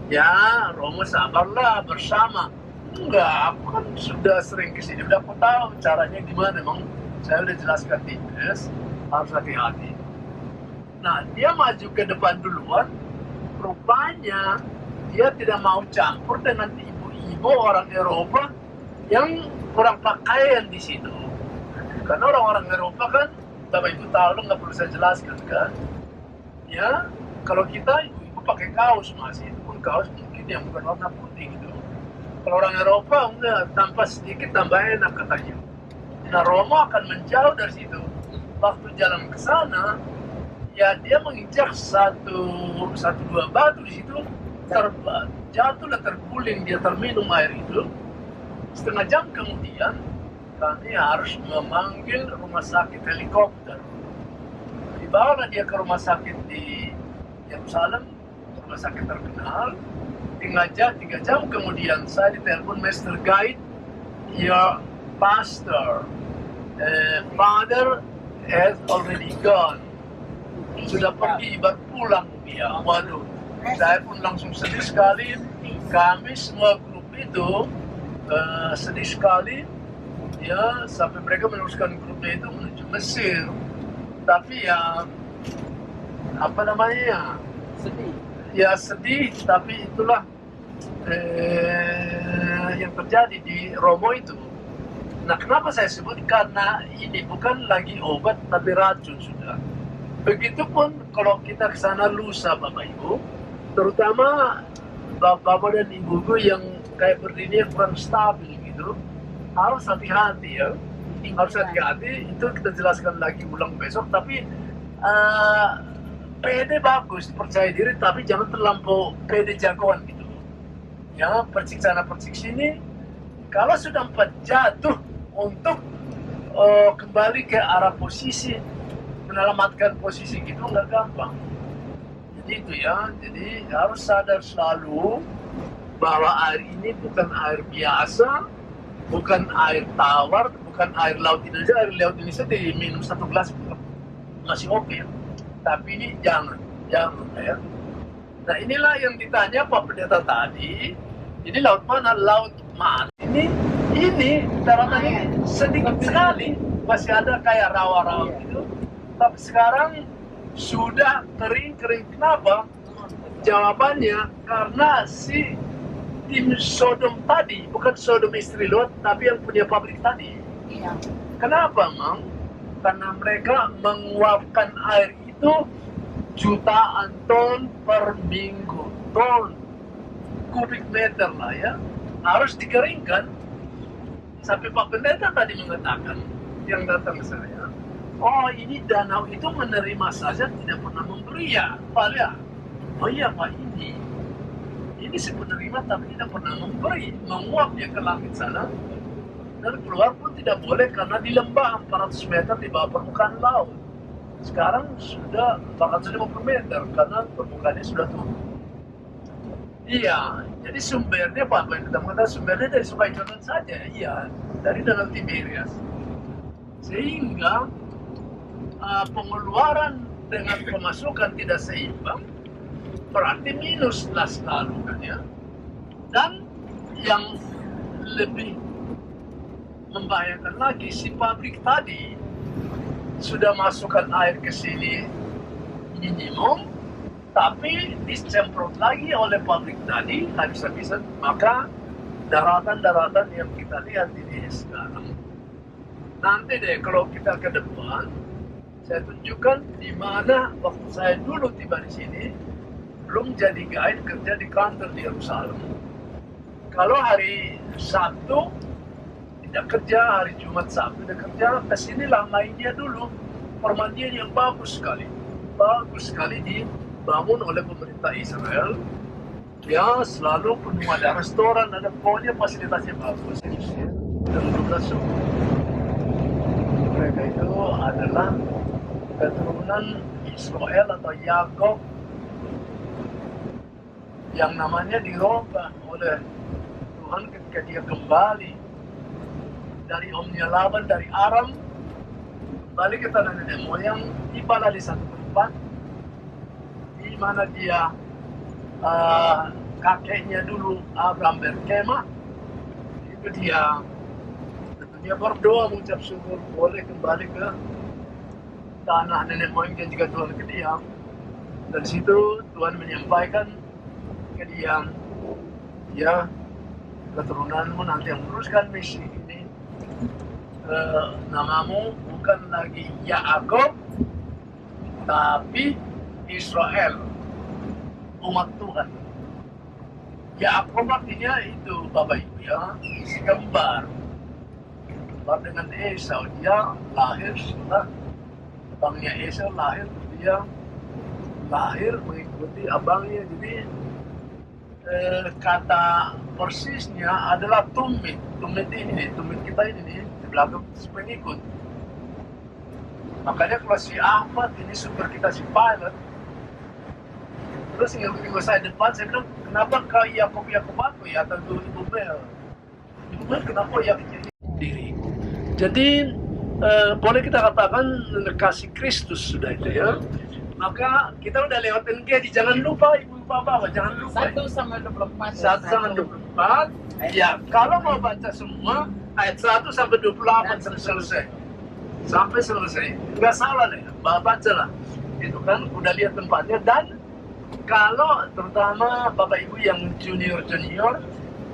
Ya, Romo sabarlah bersama. Enggak, aku kan sudah sering kesini, udah aku tahu caranya gimana. Emang saya udah jelaskan di tes, harus hati-hati. Nah, dia maju ke depan duluan, rupanya dia tidak mau campur dengan ibu-ibu orang Eropa yang kurang pakaian di situ. Karena orang-orang Eropa kan, Bapak Ibu tahu, nggak perlu saya jelaskan kan. Ya, kalau kita ibu-ibu pakai kaos masih, itu pun kaos mungkin yang bukan warna putih gitu. Kalau orang Eropa enggak, tambah sedikit tambah enak katanya. Nah, Romo akan menjauh dari situ. Waktu jalan ke sana, ya dia menginjak satu dua batu di situ, jatuhlah, terguling, dia terminum air itu. Setengah jam kemudian, kami harus memanggil rumah sakit helikopter. Dibawalah dia ke rumah sakit di Yerusalem, rumah sakit terkenal. 3 jam kemudian saya ditelepon, Master Guide, your pastor, father has already gone. Sudah pergi, baru pulang dia. Waduh, saya pun langsung sedih sekali. Kami semua grup itu sedih sekali. Ya, sampai mereka meneruskan grupnya itu menuju Mesir. Tapi ya, apa namanya? Sedih. Ya sedih, tapi itulah yang terjadi di Romo itu. Nah, kenapa saya sebut? Karena ini bukan lagi obat, tapi racun sudah. Begitupun kalau kita ke sana lusa, Bapak Ibu, terutama Bapak dan Ibu yang kayak berdiri yang kurang stabil gitu, harus hati-hati ya. Harus hati-hati, itu kita jelaskan lagi ulang besok, tapi pede bagus, percaya diri, tapi jangan terlampau pede jagoan gitu. Ya, percik sana percik sini. Kalau sudah jatuh untuk kembali ke arah posisi, menyelamatkan posisi gitu nggak gampang. Jadi itu ya, jadi harus sadar selalu bahwa air ini bukan air biasa, bukan air tawar, bukan air laut Indonesia. Air laut Indonesia diminum 1 gelas masih oke, tapi ini jangan ya. Nah inilah yang ditanya Pak Pendeta tadi. Ini laut mana? Laut mana? Ini daratan ini sedikit sekali, masih ada kayak rawa-rawa gitu. Tapi sekarang sudah kering. Kenapa? Jawabannya karena si tim Sodom tadi, bukan Sodom istri Lot, tapi yang punya pabrik tadi. Iya. Kenapa, Mang? Karena mereka menguapkan air itu jutaan ton per minggu, ton kubik meter lah ya, harus dikeringkan. Sampai Pak Pendeta tadi mengatakan, yang datang ke saya, oh ini danau itu menerima saja, tidak pernah memberi ya, Pak ya. Oh iya Pak, ini si penerima tapi tidak pernah memberi, menguap dia ke langit sana, dan keluar pun tidak boleh karena di lembah 400 meter di bawah permukaan laut. Sekarang sudah 450 meter karena permukaannya sudah turun. Iya, jadi sumbernya Pak, yang kita mengatakan sumbernya dari Sungai Jordan saja, iya, dari Danau Tiberias. Sehingga pengeluaran dengan pemasukan tidak seimbang, berarti minus lah selalu kan ya. Dan yang lebih membahayakan lagi, si pabrik tadi sudah masukkan air ke sini minimum, tapi disemprot lagi oleh pabrik tadi habis-habisan, maka daratan-daratan yang kita lihat ini sekarang. Nanti deh kalau kita ke depan, saya tunjukkan di mana waktu saya dulu tiba di sini, belum jadi guide, kerja di kantor di Yerusalem. Kalau hari Sabtu tidak kerja, hari Jumat Sabtu tidak kerja, kesinilah mainnya dulu. Permandian yang bagus sekali dibangun oleh pemerintah Israel. Ya selalu penuh, ada restoran, ada pokoknya fasilitasnya bagus. Dan 12 suku. Mereka itu adalah keturunan Israel atau Yakub yang namanya dirubah oleh Tuhan ketika dia kembali dari omnya Laban, dari Aram, kembali ke tanah nenek moyang, tibalah di satu tempat di mana dia kakeknya dulu Abraham berkemah. Itu dia tentunya berdoa mengucap syukur boleh kembali ke tanah nenek moyang yang juga Tuhan kediam. Dari situ Tuhan menyampaikan ke dia, ya keturunanmu nanti yang meneruskan misi ini, namamu bukan lagi Yakub tapi Israel, umat Tuhan. Yakub artinya itu Bapak Ibu ya, si kembar dengan Esau. Dia lahir setelah abangnya Esau lahir, dia lahir mengikuti abangnya. Jadi kata persisnya adalah tumit. Tumit kita ini nih, di belakang pengikut. Makanya kalau si Ahmad ini super kita si pilot, terus minggu saya depan saya bilang, kenapa kau Yakub aku ya, atau Ibu Mel kenapa ya diri. Jadi boleh kita katakan kasih Kristus sudah itu ya. Maka kita udah lewatin dia, jangan lupa Ibu Bapak, jangan lupa 1-24. 1-24. Ya, kalau mau baca semua ayat 1 sampai 28 selesai. Sampai selesai. Enggak salah deh, baca lah. Itu kan udah lihat tempatnya. Dan kalau terutama Bapak Ibu yang junior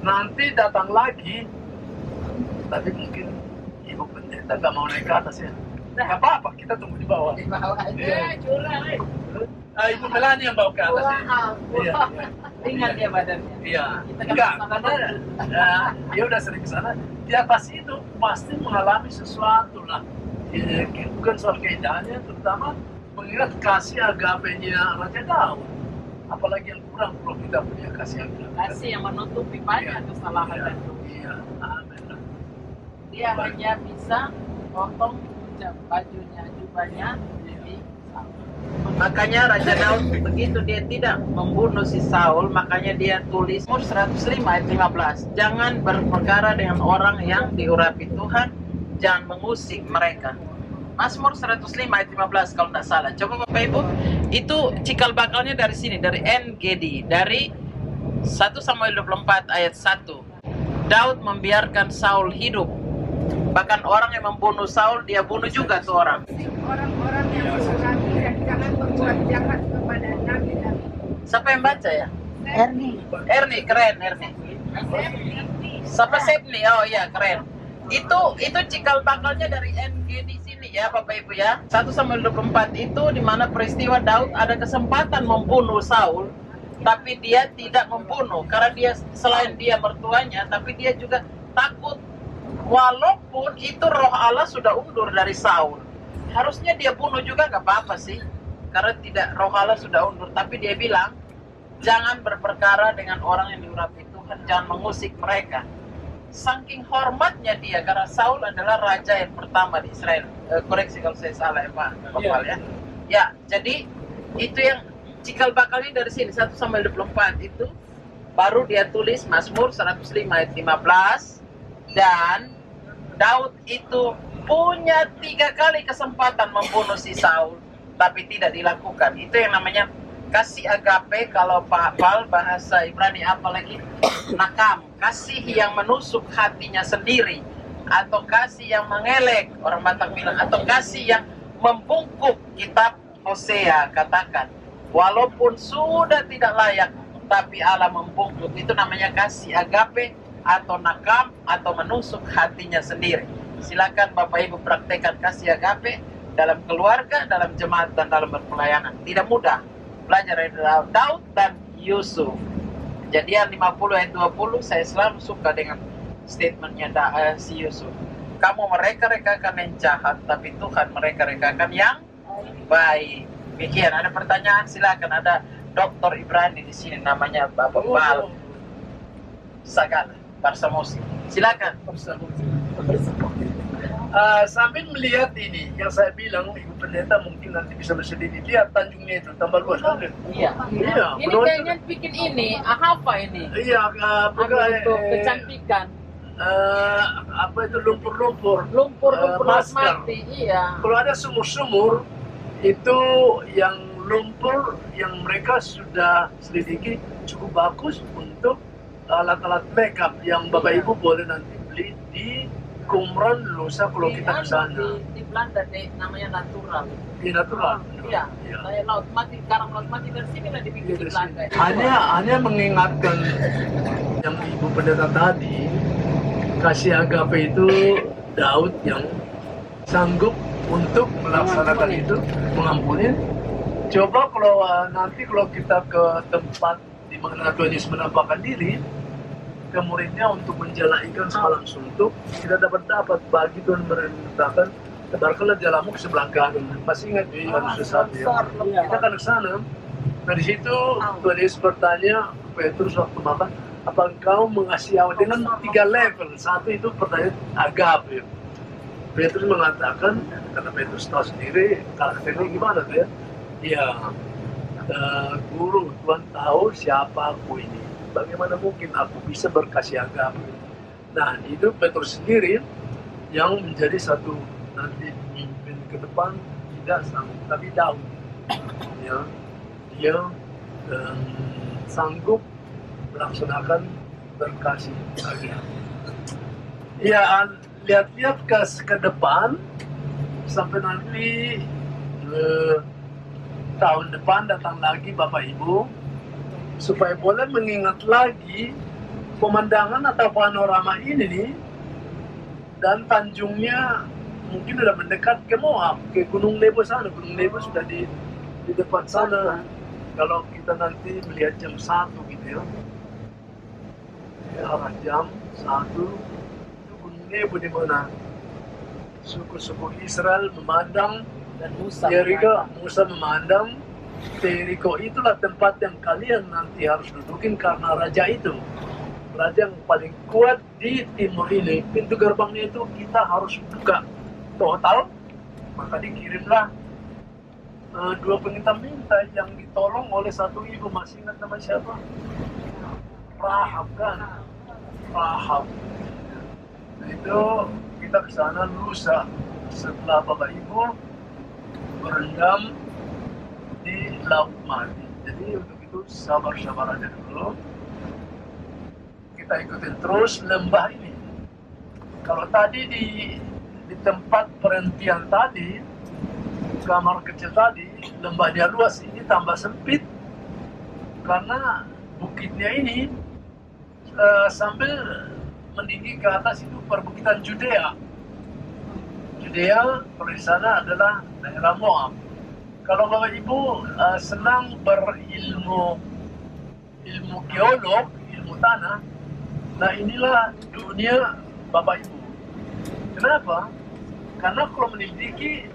nanti datang lagi, tapi mungkin Ibu Pendeta nggak mau naik ke atas ya. Nggak apa-apa, kita tunggu di bawah. Di bawah aja. Iya. Curang. Ibu Melani yang bawa ke atas ya. Iya. Ringan dia badannya. Iya. Kita Enggak, kan karena dia udah sering ke sana. Di atas itu pasti mengalami sesuatu lah. Bukan soal keindahannya, terutama mengingat kasih agapenya Raja Daud. Apalagi yang kurang kalau kita punya kasih agape. Kasih yang menutupi banyak kesalahan dan dosa. Iya. Amin. Dia hanya bisa potong bajunya, jubahnya, jadi Saul. Makanya Raja Daud begitu dia tidak membunuh si Saul, makanya dia tulis Mazmur 105 ayat 15. Jangan berperkara dengan orang yang diurapi Tuhan, jangan mengusik mereka. Mazmur 105 ayat 15 kalau tidak salah. Coba Bapak Ibu, itu cikal bakalnya dari sini, dari NGD, dari 1 Samuel 24 ayat 1. Daud membiarkan Saul hidup. Bahkan orang yang membunuh Saul, dia bunuh juga tuh orang. Orang-orang yang mengurapi dan jangan berbuat jahat kepada nabi-nabi. Siapa yang baca ya? Ernie, keren Ernie. Siapa Sepni? Oh iya, keren. Itu cikal bakalnya dari NG di sini ya Bapak Ibu ya. 1 Samuel 24 itu di mana peristiwa Daud ada kesempatan membunuh Saul, tapi dia tidak membunuh karena dia selain dia mertuanya, tapi dia juga takut. Walaupun itu roh Allah sudah undur dari Saul, harusnya dia bunuh juga nggak apa-apa sih, karena tidak roh Allah sudah undur. Tapi dia bilang jangan berperkara dengan orang yang diurapi Tuhan, jangan mengusik mereka. Saking hormatnya dia, karena Saul adalah raja yang pertama di Israel. Koreksi kalau saya salah ya Pak Kopal ya. Ya, jadi itu yang cikal bakalnya dari sini 1 Samuel 24 itu baru dia tulis Mazmur 105 ayat 15. Dan Daud itu punya 3 kali kesempatan membunuh si Saul, tapi tidak dilakukan. Itu yang namanya kasih agape. Kalau Pak Pal bahasa Ibrani apa lagi? Nakam, kasih yang menusuk hatinya sendiri, atau kasih yang mengelek, orang Batak bilang, atau kasih yang membungkuk. Kitab Hosea katakan, walaupun sudah tidak layak, tapi Allah membungkuk. Itu namanya kasih agape, atau nakam, atau menusuk hatinya sendiri. Silakan Bapak Ibu praktekkan kasih agape dalam keluarga, dalam jemaat, dan dalam berpelayanan. Tidak mudah. Belajar dari Daud dan Yusuf. Kejadian 50 ayat 20, saya selalu suka dengan statementnya si Yusuf. Kamu mereka-rekakan yang jahat, tapi Tuhan mereka-rekakan yang baik. Demikian, ada pertanyaan silakan. Ada Dr. Ibrani di sini, namanya Bapak Bal Sagala Barsamosi. Silakan. Sambil melihat ini, yang saya bilang, Ibu Pendeta mungkin nanti bisa bersedih. Lihat Tanjungnya itu, tambah luas kan? Iya. Iya. Ini kayaknya bikin ini, apa ini? Iya, Untuk kecantikan. apa itu lumpur-lumpur. Lumpur masker. mati, iya. Kalau ada sumur-sumur, itu yang lumpur yang mereka sudah selidiki cukup bagus untuk alat-alat makeup yang Bapak Ibu boleh nanti beli di Qumran Lusa kalau kita ke sana. Di Belanda deh, namanya natural. Di natural. Iya. Kayak laut mati, garam laut mati dari sini lah dibikin di Belanda. Hanya mengingatkan yang Ibu Pendeta tadi, kasih agape itu Daud yang sanggup untuk melaksanakan itu, mengampuni. Coba kalau nanti kalau kita ke tempat di mana Tuhan Yesus menampakkan diri ke muridnya untuk menjalaikan semalam suntuk, kita dapat bagi Tuhan merintahkan tebarkanlah jalamu ke sebelah kanan. Masih ingat di Yohanes 1 ya? Kita akan ke sana. Nah di situ Tuhan Yesus bertanya Petrus waktu makan, apa engkau mengasihi Allah dengan 3 level? Satu itu pertanyaan agape. Petrus mengatakan, karena Petrus tahu sendiri karakternya gimana tuh ya. Ya, guru, Tuhan tahu siapa aku ini. Bagaimana mungkin aku bisa berkasih agape? Nah, itu Petrus sendiri yang menjadi satu nanti pemimpin ke depan, tidak sanggup, tapi Daud. Ya, dia sanggup melaksanakan berkasih agape. Ya, lihat-lihat ke depan sampai nanti tahun depan datang lagi Bapak Ibu supaya boleh mengingat lagi pemandangan atau panorama ini nih, dan Tanjungnya mungkin sudah mendekat ke Moab, ke Gunung Nebo sana. Gunung Nebo sudah di depan sana. Kalau kita nanti melihat jam 1 gitu ya, arah jam 1 itu Gunung Nebo di mana suku-suku Israel memandang dan Musa memandang Yeriko. Itulah tempat yang kalian nanti harus dudukin karena raja itu, raja yang paling kuat di timur ini. Pintu gerbangnya itu kita harus buka total, maka dikirimlah dua pengintai yang ditolong oleh satu ibu. Masih ingat nama siapa? Rahab kan? Rahab. Nah, itu kita ke sana lusa setelah Bapak Ibu berendam di Laut Mati. Jadi untuk itu sabar-sabar aja dulu. Kita ikutin terus lembah ini. Kalau tadi di tempat perhentian tadi, kamar kecil tadi, lembahnya luas, ini tambah sempit karena bukitnya ini sambil meninggi ke atas itu perbukitan Judea. Judea kalau di sana adalah daerah Moab. Kalau Bapak Ibu senang berilmu geolog, ilmu tanah, nah inilah dunia Bapak Ibu. Kenapa? Karena kalau meneliti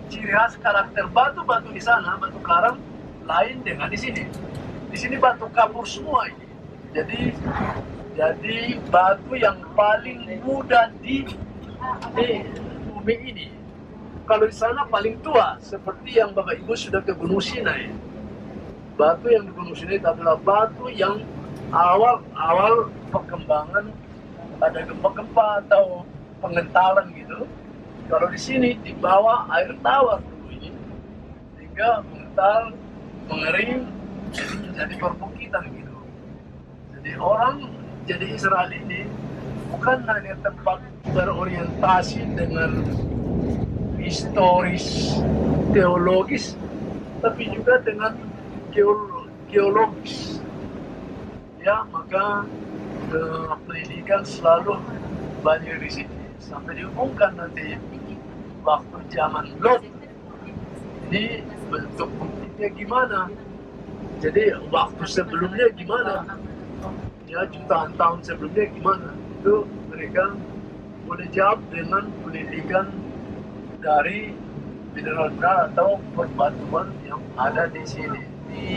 ciri khas karakter batu-batu di sana, batu karang lain dengan di sini. Di sini batu kapur semua ini. Jadi batu yang paling muda di bumi ini. Kalau di sana paling tua, seperti yang Bapak Ibu sudah ke Gunung Sinai. Batu yang di Gunung Sinai adalah batu yang awal perkembangan ada gempa-gempa atau pengentalan gitu. Kalau di sini di bawah air tawar dulu ini, sehingga mengental, mengering, jadi perbukitan gitu. Jadi jadi Israel ini bukan hanya tempat berorientasi dengan historis, teologis, tapi juga dengan geologis. Ya, maka pendidikan selalu banyak di sini. Sampai dihubungkan nanti waktu zaman Lot. Ini bentuk buktinya gimana? Jadi waktu sebelumnya gimana? Ya, jutaan tahun sebelumnya gimana? Itu mereka boleh jawab dengan pendidikan dari mineral atau perbatuan yang ada di sini. Di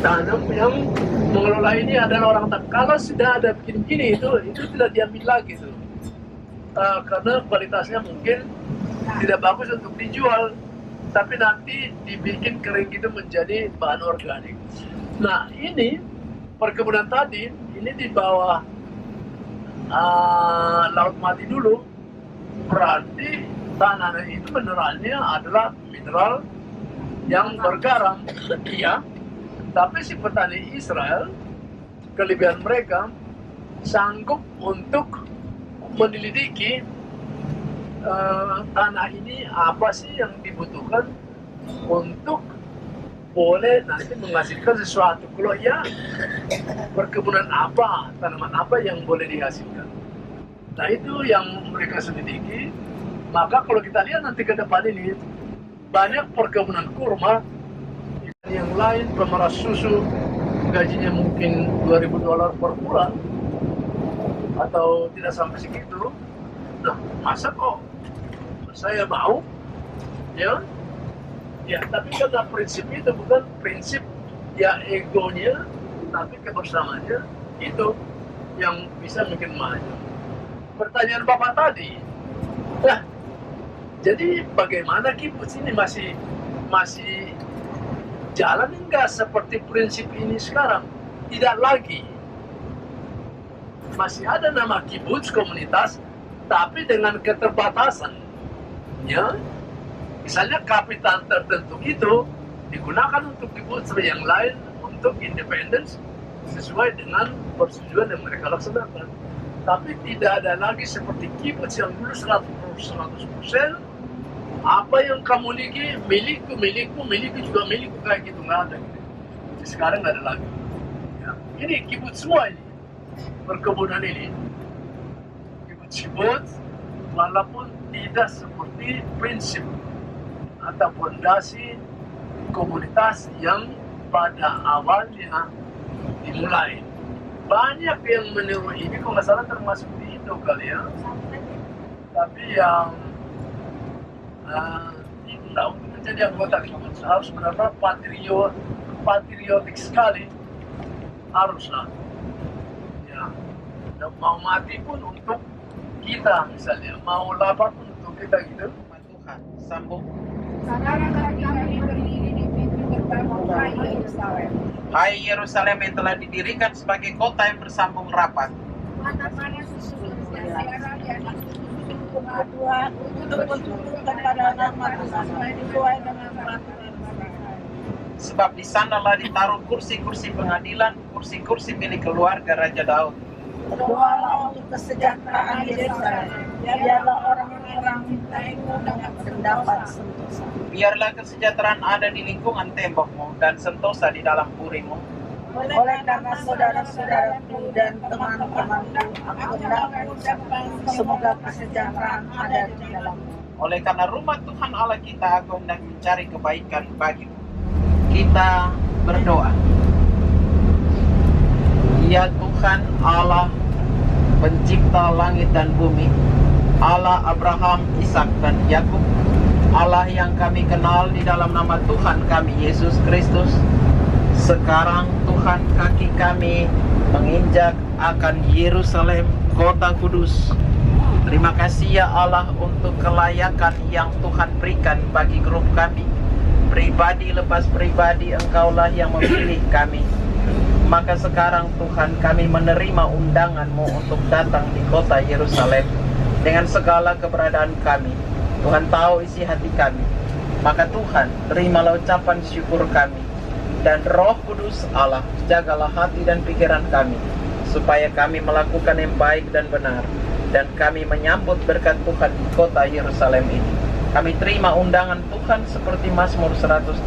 tanam yang mengelola ini adalah orang tak. Kalau sudah ada begini-begini itu tidak diambil lagi tuh. Karena kualitasnya mungkin tidak bagus untuk dijual, tapi nanti dibikin kering gitu menjadi bahan organik. Nah, ini perkebunan tadi ini di bawah Laut Mati dulu, berarti tanah itu mineralnya adalah mineral yang bergaram. Iya, tapi si petani Israel, kelebihan mereka sanggup untuk menyelidiki tanah ini apa sih yang dibutuhkan untuk boleh nanti menghasilkan sesuatu. Kalau ya, perkebunan apa, tanaman apa yang boleh dihasilkan. Nah, itu yang mereka selidiki. Maka kalau kita lihat nanti ke depan ini, banyak perkebunan kurma, yang lain pemeras susu, gajinya mungkin $2.000 per bulan, atau tidak sampai segitu. Nah, masa kok saya mau? Ya, tapi karena prinsip itu bukan prinsip ya egonya, tapi kebersamaannya itu yang bisa bikin maju. Pertanyaan Bapak tadi, nah, jadi bagaimana kibbutz ini masih jalan enggak seperti prinsip ini sekarang? Tidak lagi. Masih ada nama kibbutz komunitas, tapi dengan keterbatasan. Ya, misalnya kapital tertentu itu digunakan untuk kibbutz, yang lain untuk independence sesuai dengan persetujuan yang mereka laksanakan. Tapi tidak ada lagi seperti kibbutz yang dulu 100%. Apa yang kamu miliki, milikku juga milikku, kayak gitu, nggak ada. Sekarang nggak ada lagi. Ya. Ini kibbutz semua ini, perkebunan ini, kibbutz, walaupun tidak seperti prinsip atau fondasi komunitas yang pada awalnya dimulai. Banyak yang meniru ini, kalau nggak salah termasuk di Indo kali ya. Tapi yang tidak untuk menjadi anggota kibbutz harus benar-benar patriotik sekali, haruslah. Ya, dan mau mati pun untuk kita, misalnya mau lapar pun untuk kita gitu. bersambung. Sekarang hati kami berdiri di pintu gerbang Hai Yerusalem. Hai Yerusalem yang telah didirikan sebagai kota yang bersambung rapat. Mana-mana susun siaran yang ditutup Tuhan untuk menunjukkan pada nama Tuhan sesuai dengan peraturan mereka. Sebab di sanalah ditaruh kursi-kursi pengadilan, kursi-kursi milik keluarga Raja Daud. Berdoalah untuk kesejahteraan Yerusalem. Biarlah orang-orang mintaimu dapat sentosa. Biarlah kesejahteraan ada di lingkungan tembokmu dan sentosa di dalam purimu. Oleh karena saudara-saudaraku dan teman-temanku, aku hendak mengucapkan semoga kesejahteraan ada di dalammu. Oleh karena rumah Tuhan Allah kita, aku hendak mencari kebaikan bagimu. Kita berdoa. Ya Tuhan Allah, pencipta langit dan bumi, Allah Abraham, Ishak dan Yakub, Allah yang kami kenal di dalam nama Tuhan kami Yesus Kristus. Sekarang Tuhan, kaki kami menginjak akan Yerusalem, kota kudus. Terima kasih ya Allah untuk kelayakan yang Tuhan berikan bagi grup kami. Pribadi lepas pribadi, Engkaulah yang memilih kami. Maka sekarang Tuhan, kami menerima undangan-Mu untuk datang di kota Yerusalem dengan segala keberadaan kami. Tuhan tahu isi hati kami. Maka Tuhan, terimalah ucapan syukur kami. Dan Roh Kudus Allah, jagalah hati dan pikiran kami, supaya kami melakukan yang baik dan benar, dan kami menyambut berkat Tuhan di kota Yerusalem ini. Kami terima undangan Tuhan seperti Mazmur 122.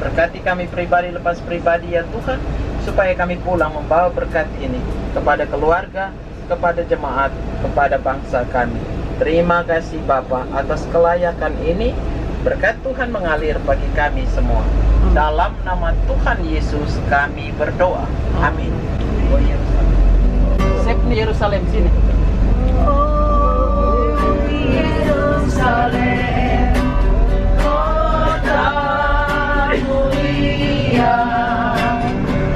Berkati kami pribadi lepas pribadi ya Tuhan, supaya kami pulang membawa berkat ini kepada keluarga, kepada jemaat, kepada bangsa kami. Terima kasih Bapa atas kelayakan ini. Berkat Tuhan mengalir bagi kami semua. Dalam nama Tuhan Yesus kami berdoa. Amin. Oh Yerusalem. Sep nih Yerusalem sini. Oh Yerusalem, kota mulia,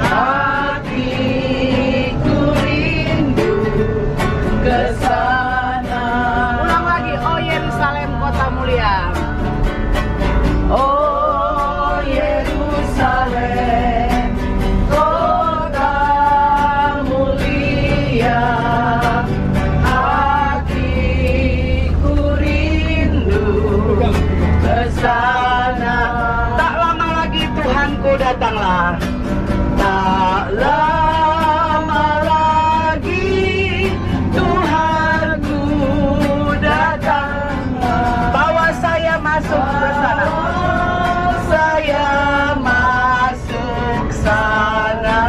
hatiku rindu ke sana. Ulang lagi, oh Yerusalem, kota mulia. Oh Yerusalem, kota mulia, hatiku rindu ke sana. Tak lama lagi Tuhanku datanglah. Tak lama lagi Tuhanku datanglah. Bawa saya masuk ke sana. Saya masuk sana.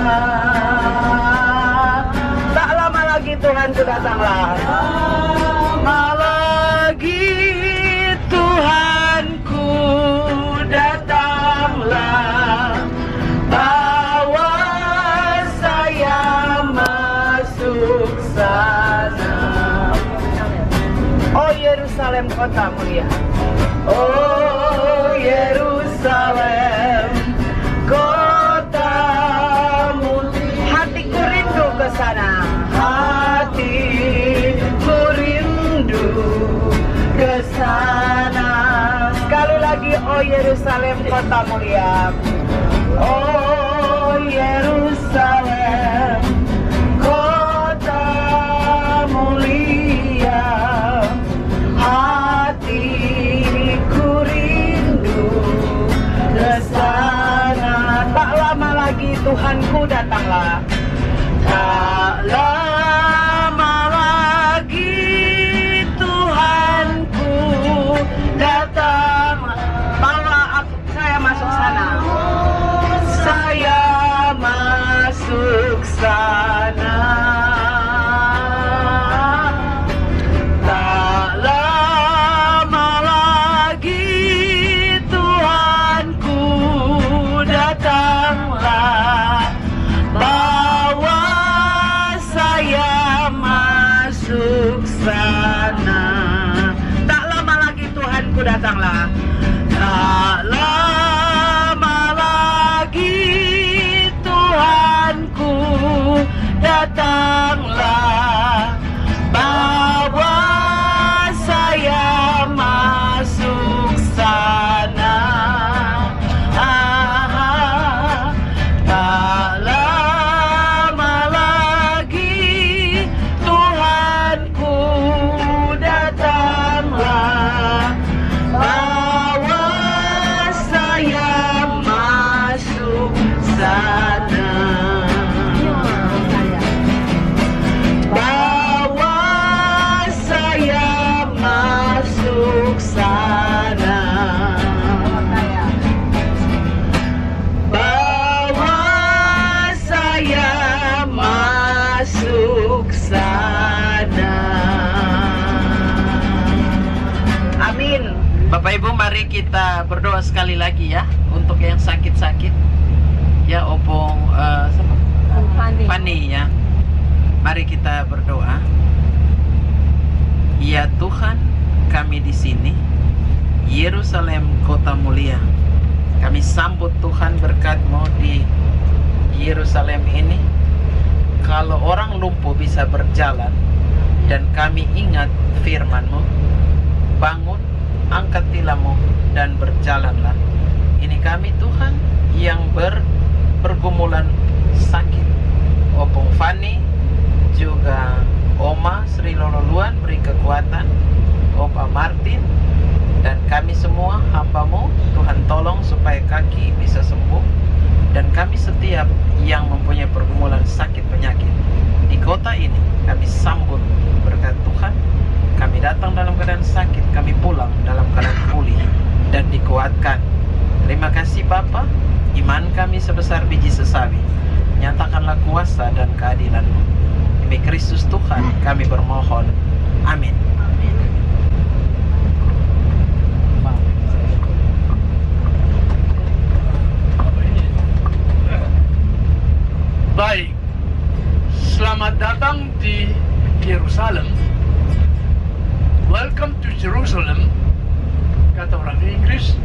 Tak lama lagi Tuhanku datanglah. Lama lagi Tuhanku datanglah. Bawa saya masuk sana. Oh Yerusalem, kota mulia. Oh Yerusalem, kota mulia. Hatiku rindu ke sana. Hatiku rindu ke sana. Sekali lagi, oh Yerusalem, kota mulia. Oh Yerusalem, kota mulia. Hatiku rindu ke sana. Tak lama lagi Tuhanku datanglah. Tak lama lagi Tuhanku datang. Bawa saya masuk sana. Saya masuk sana. Tak lama lagi Tuhanku datanglah. Bawa saya kita berdoa sekali lagi ya untuk yang sakit-sakit. Ya, Opong Fani ya. Mari kita berdoa. Ya Tuhan, kami di sini, Yerusalem kota mulia. Kami sambut Tuhan berkat-Mu di Yerusalem ini. Kalau orang lumpuh bisa berjalan, dan kami ingat firman-Mu, bangun, angkat tilammu, dan berjalanlah. Ini kami Tuhan yang bergumulan sakit. Opung Fani, juga Oma Sri Lololuan beri kekuatan, Opa Martin, dan kami semua hamba-Mu, Tuhan tolong supaya kaki bisa sembuh. Dan kami setiap yang mempunyai pergumulan sakit penyakit di kota ini, kami sambut berkat Tuhan. Kami datang dalam keadaan sakit, kami pulang dalam keadaan pulih dan dikuatkan. Terima kasih Bapa, iman kami sebesar biji sesawi. Nyatakanlah kuasa dan keadilan-Mu. Demi Kristus Tuhan kami bermohon. Amin. Baik, selamat datang di Yerusalem. Welcome to Jerusalem, kata orang Inggris.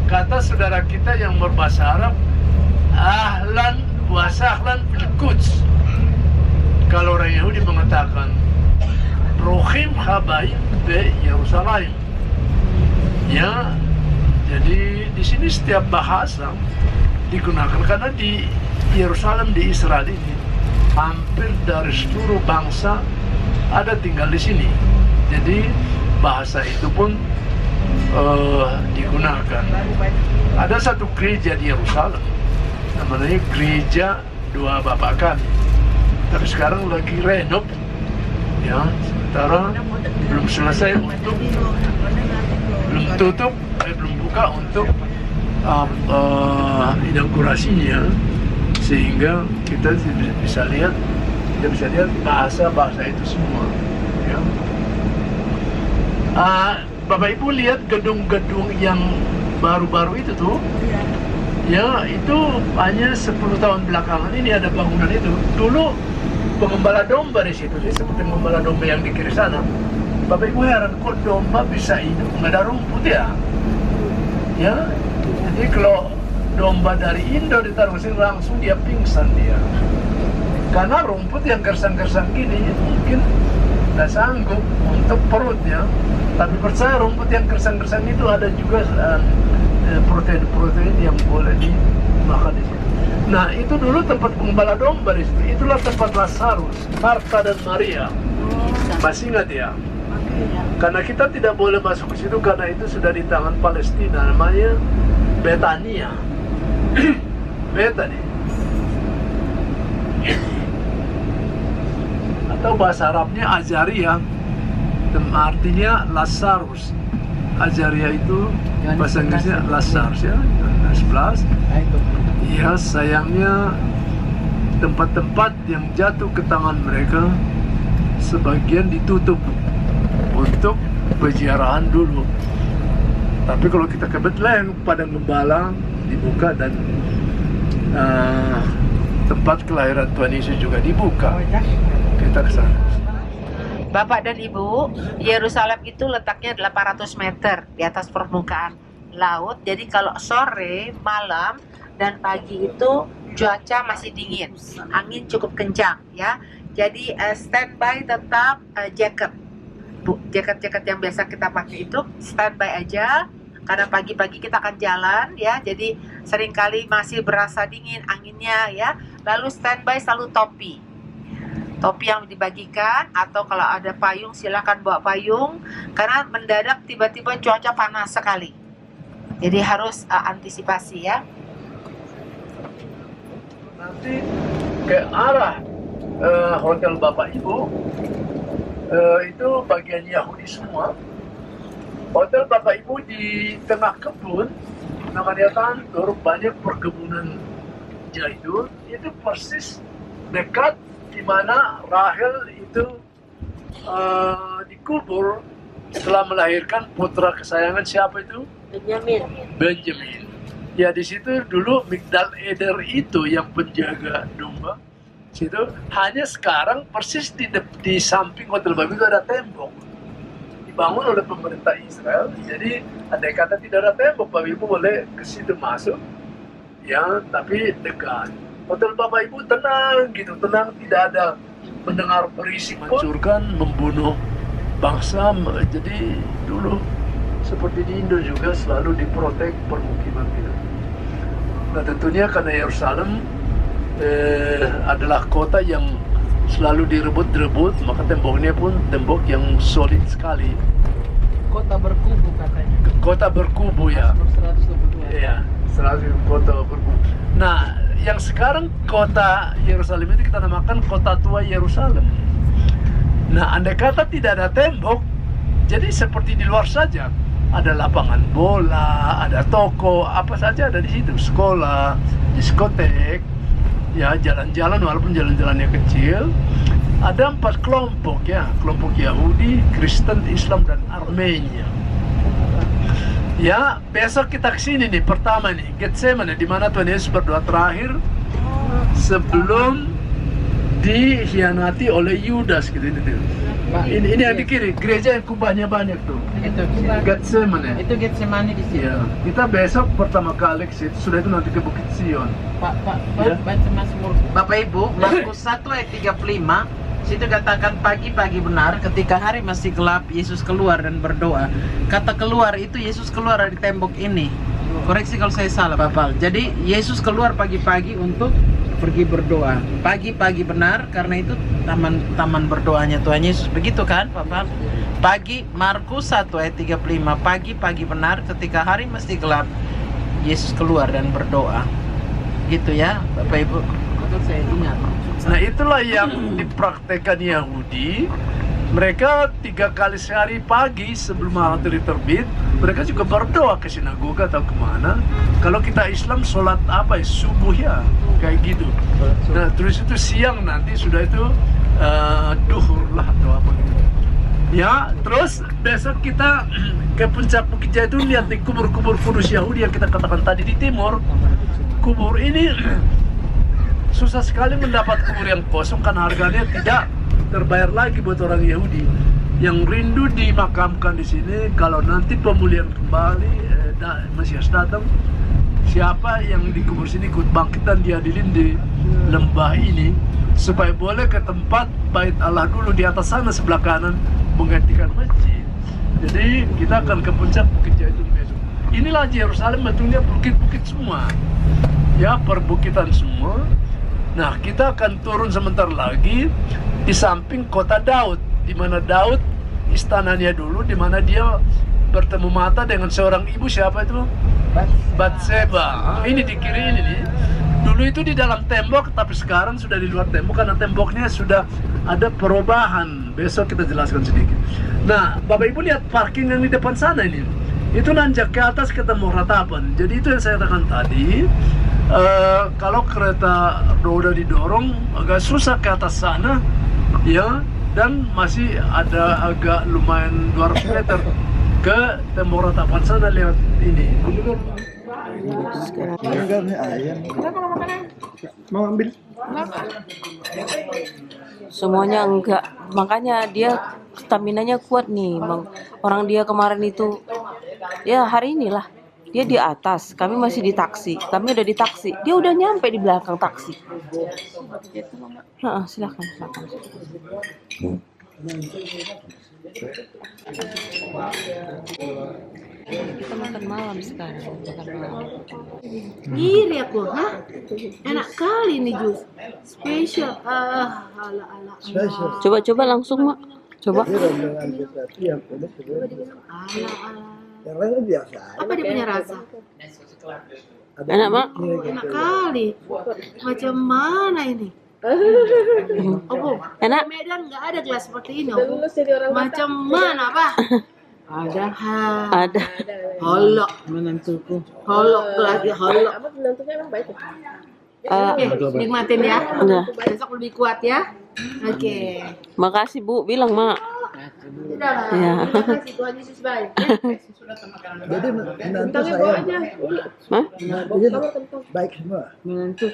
Kata saudara kita yang berbahasa Arab, ahlan wa sahlan fil Quds. Kalau orang Yahudi mengatakan Rohim Habaib be Yerusalem. Ya, jadi di sini setiap bahasa digunakan karena di Yerusalem di Israel ini hampir dari seluruh bangsa ada tinggal di sini. Jadi bahasa itu pun digunakan. Ada satu gereja di Yerusalem, namanya Gereja Dua Bapak Kami. Tapi sekarang lagi renov, ya. Sementara belum selesai untuk belum buka untuk inaugurasinya, sehingga kita bisa lihat bahasa itu semua. Ya. Bapak Ibu lihat gedung-gedung yang baru-baru itu tuh, ya itu hanya 10 tahun belakangan ini ada bangunan itu. Dulu pengembala domba di situ, seperti pengembala domba yang di kiri sana. Bapak Ibu heran kok domba bisa hidup, nggak ada rumput ya? Ya, jadi kalau domba dari Indo ditaruh sini langsung dia pingsan dia. Karena rumput yang gersang-gersang gini mungkin nggak sanggup untuk perutnya. Tapi percaya rumput yang gersang-gersang itu ada juga protein-protein yang boleh dimakan di situ. Nah, itu dulu tempat pengembala domba di situ. Itulah tempat Lazarus, Marta dan Maria. Masih ingat ya? Karena kita tidak boleh masuk ke situ karena itu sudah di tangan Palestina, namanya Betania. Betania. Atau bahasa Arabnya Azaria, artinya Lazarus. Azaria itu bahasa Inggrisnya Lazarus ya. 11. Ya, sayangnya tempat-tempat yang jatuh ke tangan mereka sebagian ditutup untuk peziarahan dulu. Tapi kalau kita ke Bethlehem, Padang Gembala dibuka dan tempat kelahiran Tuhan Yesus juga dibuka. Kita ke sana. Bapak dan Ibu, Yerusalem itu letaknya 800 meter di atas permukaan laut. Jadi kalau sore, malam, dan pagi itu cuaca masih dingin, angin cukup kencang ya. Jadi standby tetap jaket. Jaket-jaket yang biasa kita pakai itu standby aja. Karena pagi-pagi kita akan jalan ya. Jadi seringkali masih berasa dingin anginnya ya. Lalu standby selalu topi yang dibagikan, atau kalau ada payung silakan bawa payung karena mendadak tiba-tiba cuaca panas sekali. Jadi harus antisipasi ya. Nanti ke arah hotel Bapak Ibu itu bagian Yahudi semua. Hotel Bapak Ibu di tengah kebun, namanya Tantur, banyak perkebunan jaitun. Itu persis dekat di mana Rahel itu dikubur setelah melahirkan putra kesayangan siapa itu? Benjamin. Ya di situ dulu Migdal Eder itu yang penjaga domba. Situ hanya sekarang persis di samping Hotel Babi itu ada tembok. Dibangun oleh pemerintah Israel. Jadi andai kata tidak ada tembok, Bapak Ibu boleh ke situ masuk. Ya, tapi dekat. Hotel Bapak Ibu tenang gitu, tenang, tidak ada mendengar berisik, mencurkan, membunuh bangsa. Jadi dulu seperti di Indo juga selalu diprotek permukiman gitu. Nah tentunya karena Yerusalem adalah kota yang selalu direbut-rebut, maka temboknya pun tembok yang solid sekali. Kota berkubu katanya. Kota berkubu ya. 122. Iya, selalu kota berkubu. Nah, yang sekarang kota Yerusalem itu kita namakan kota tua Yerusalem. Nah, andai kata tidak ada tembok, jadi seperti di luar saja. Ada lapangan bola, ada toko, apa saja ada di situ. Sekolah, diskotek, ya jalan-jalan walaupun jalan-jalannya kecil. Ada 4 kelompok ya, kelompok Yahudi, Kristen, Islam, dan Armenia. Ya, besok kita kesini nih, pertama nih, Getsemane, di mana Tuhan Yesus berdoa terakhir sebelum dikhianati oleh Yudas gitu. Ini yang di kiri, gereja yang kubahnya banyak tuh. Itu Getsemane. itu Getsemani di situ. Ya, kita besok pertama kali ke situ, sudah itu nanti ke Bukit Sion. Pak, Ya. baca Mazmur. Bapak Ibu, Markus 1 ayat 35, situ katakan pagi-pagi benar ketika hari masih gelap Yesus keluar dan berdoa. Kata keluar itu Yesus keluar dari tembok ini. Koreksi kalau saya salah, Bapak. Jadi Yesus keluar pagi-pagi untuk pergi berdoa. Pagi-pagi benar karena itu taman berdoanya Tuhan Yesus. Begitu kan, Bapak? Pagi, Markus 1 ayat 35, pagi-pagi benar ketika hari masih gelap Yesus keluar dan berdoa. Gitu ya, Bapak Ibu. Betul, saya ingat. Nah itulah yang dipraktekkan Yahudi. Mereka 3 kali sehari pagi sebelum matahari terbit, mereka juga berdoa ke sinagoga atau kemana. Kalau kita Islam sholat apa ya, subuh ya, kayak gitu. Nah terus itu siang nanti sudah itu duhur lah atau apa gitu. Ya, terus besok kita ke puncak Bukit Zaitun, lihat di kubur-kubur kudus Yahudi yang kita katakan tadi di timur. Kubur ini susah sekali mendapat kubur yang kosong karena harganya tidak terbayar lagi buat orang Yahudi yang rindu dimakamkan di sini. Kalau nanti pemulihan kembali, Mesias datang, siapa yang dikubur sini ikut bangkit dan diadilin di lembah ini supaya boleh ke tempat bait Allah dulu di atas sana sebelah kanan menggantikan masjid. Jadi kita akan ke puncak Bukit Zaitun besok. Inilah Yerusalem, betulnya bukit-bukit semua, ya perbukitan semua. Nah kita akan turun sebentar lagi di samping kota Daud, di mana Daud istananya dulu, di mana dia bertemu mata dengan seorang ibu, siapa itu? Batseba. Ini di kiri ini nih. Dulu itu di dalam tembok, tapi sekarang sudah di luar tembok karena temboknya sudah ada perubahan. Besok kita jelaskan sedikit. Nah, Bapak Ibu lihat parking yang di depan sana ini. Itu nanjak ke atas ketemu ratapan. Jadi itu yang saya katakan tadi. Kalau kereta roda didorong agak susah ke atas sana, ya, dan masih ada agak lumayan 200 meter ke tembok ratapan sana lewat ini. Enggak nih ayam. Mau ambil? Semuanya enggak, makanya dia stamina-nya kuat nih. Orang dia kemarin itu, ya hari inilah dia di atas, kami masih di taksi, kami udah di taksi, dia udah nyampe di belakang taksi. Silakan. Kita makan malam sekarang, makan malam. Iri aku, hah? Enak kali nih jus. Spesial. Ala. Coba langsung, Mak. Coba. Dia udah ambil tapi yang pedas sebenarnya. Ala. Yang lain kan biasa. Apa dia punya rasa? Enak, Mak. Enak kali. Macam mana ini? Opo, Enak. Medan nggak ada gelas seperti ini, Opo. Macam mana, Pak? Ada. Ada. Holok menantuku. Holok gelasnya holok. Oke, nikmatin ya. Udah. Besok lebih kuat ya. Oke. Makasih Bu, bilang Mak. Ya. Tuhan Yesus baik. Jadi menantu saya, Hah? menantunya baik semua. Menantu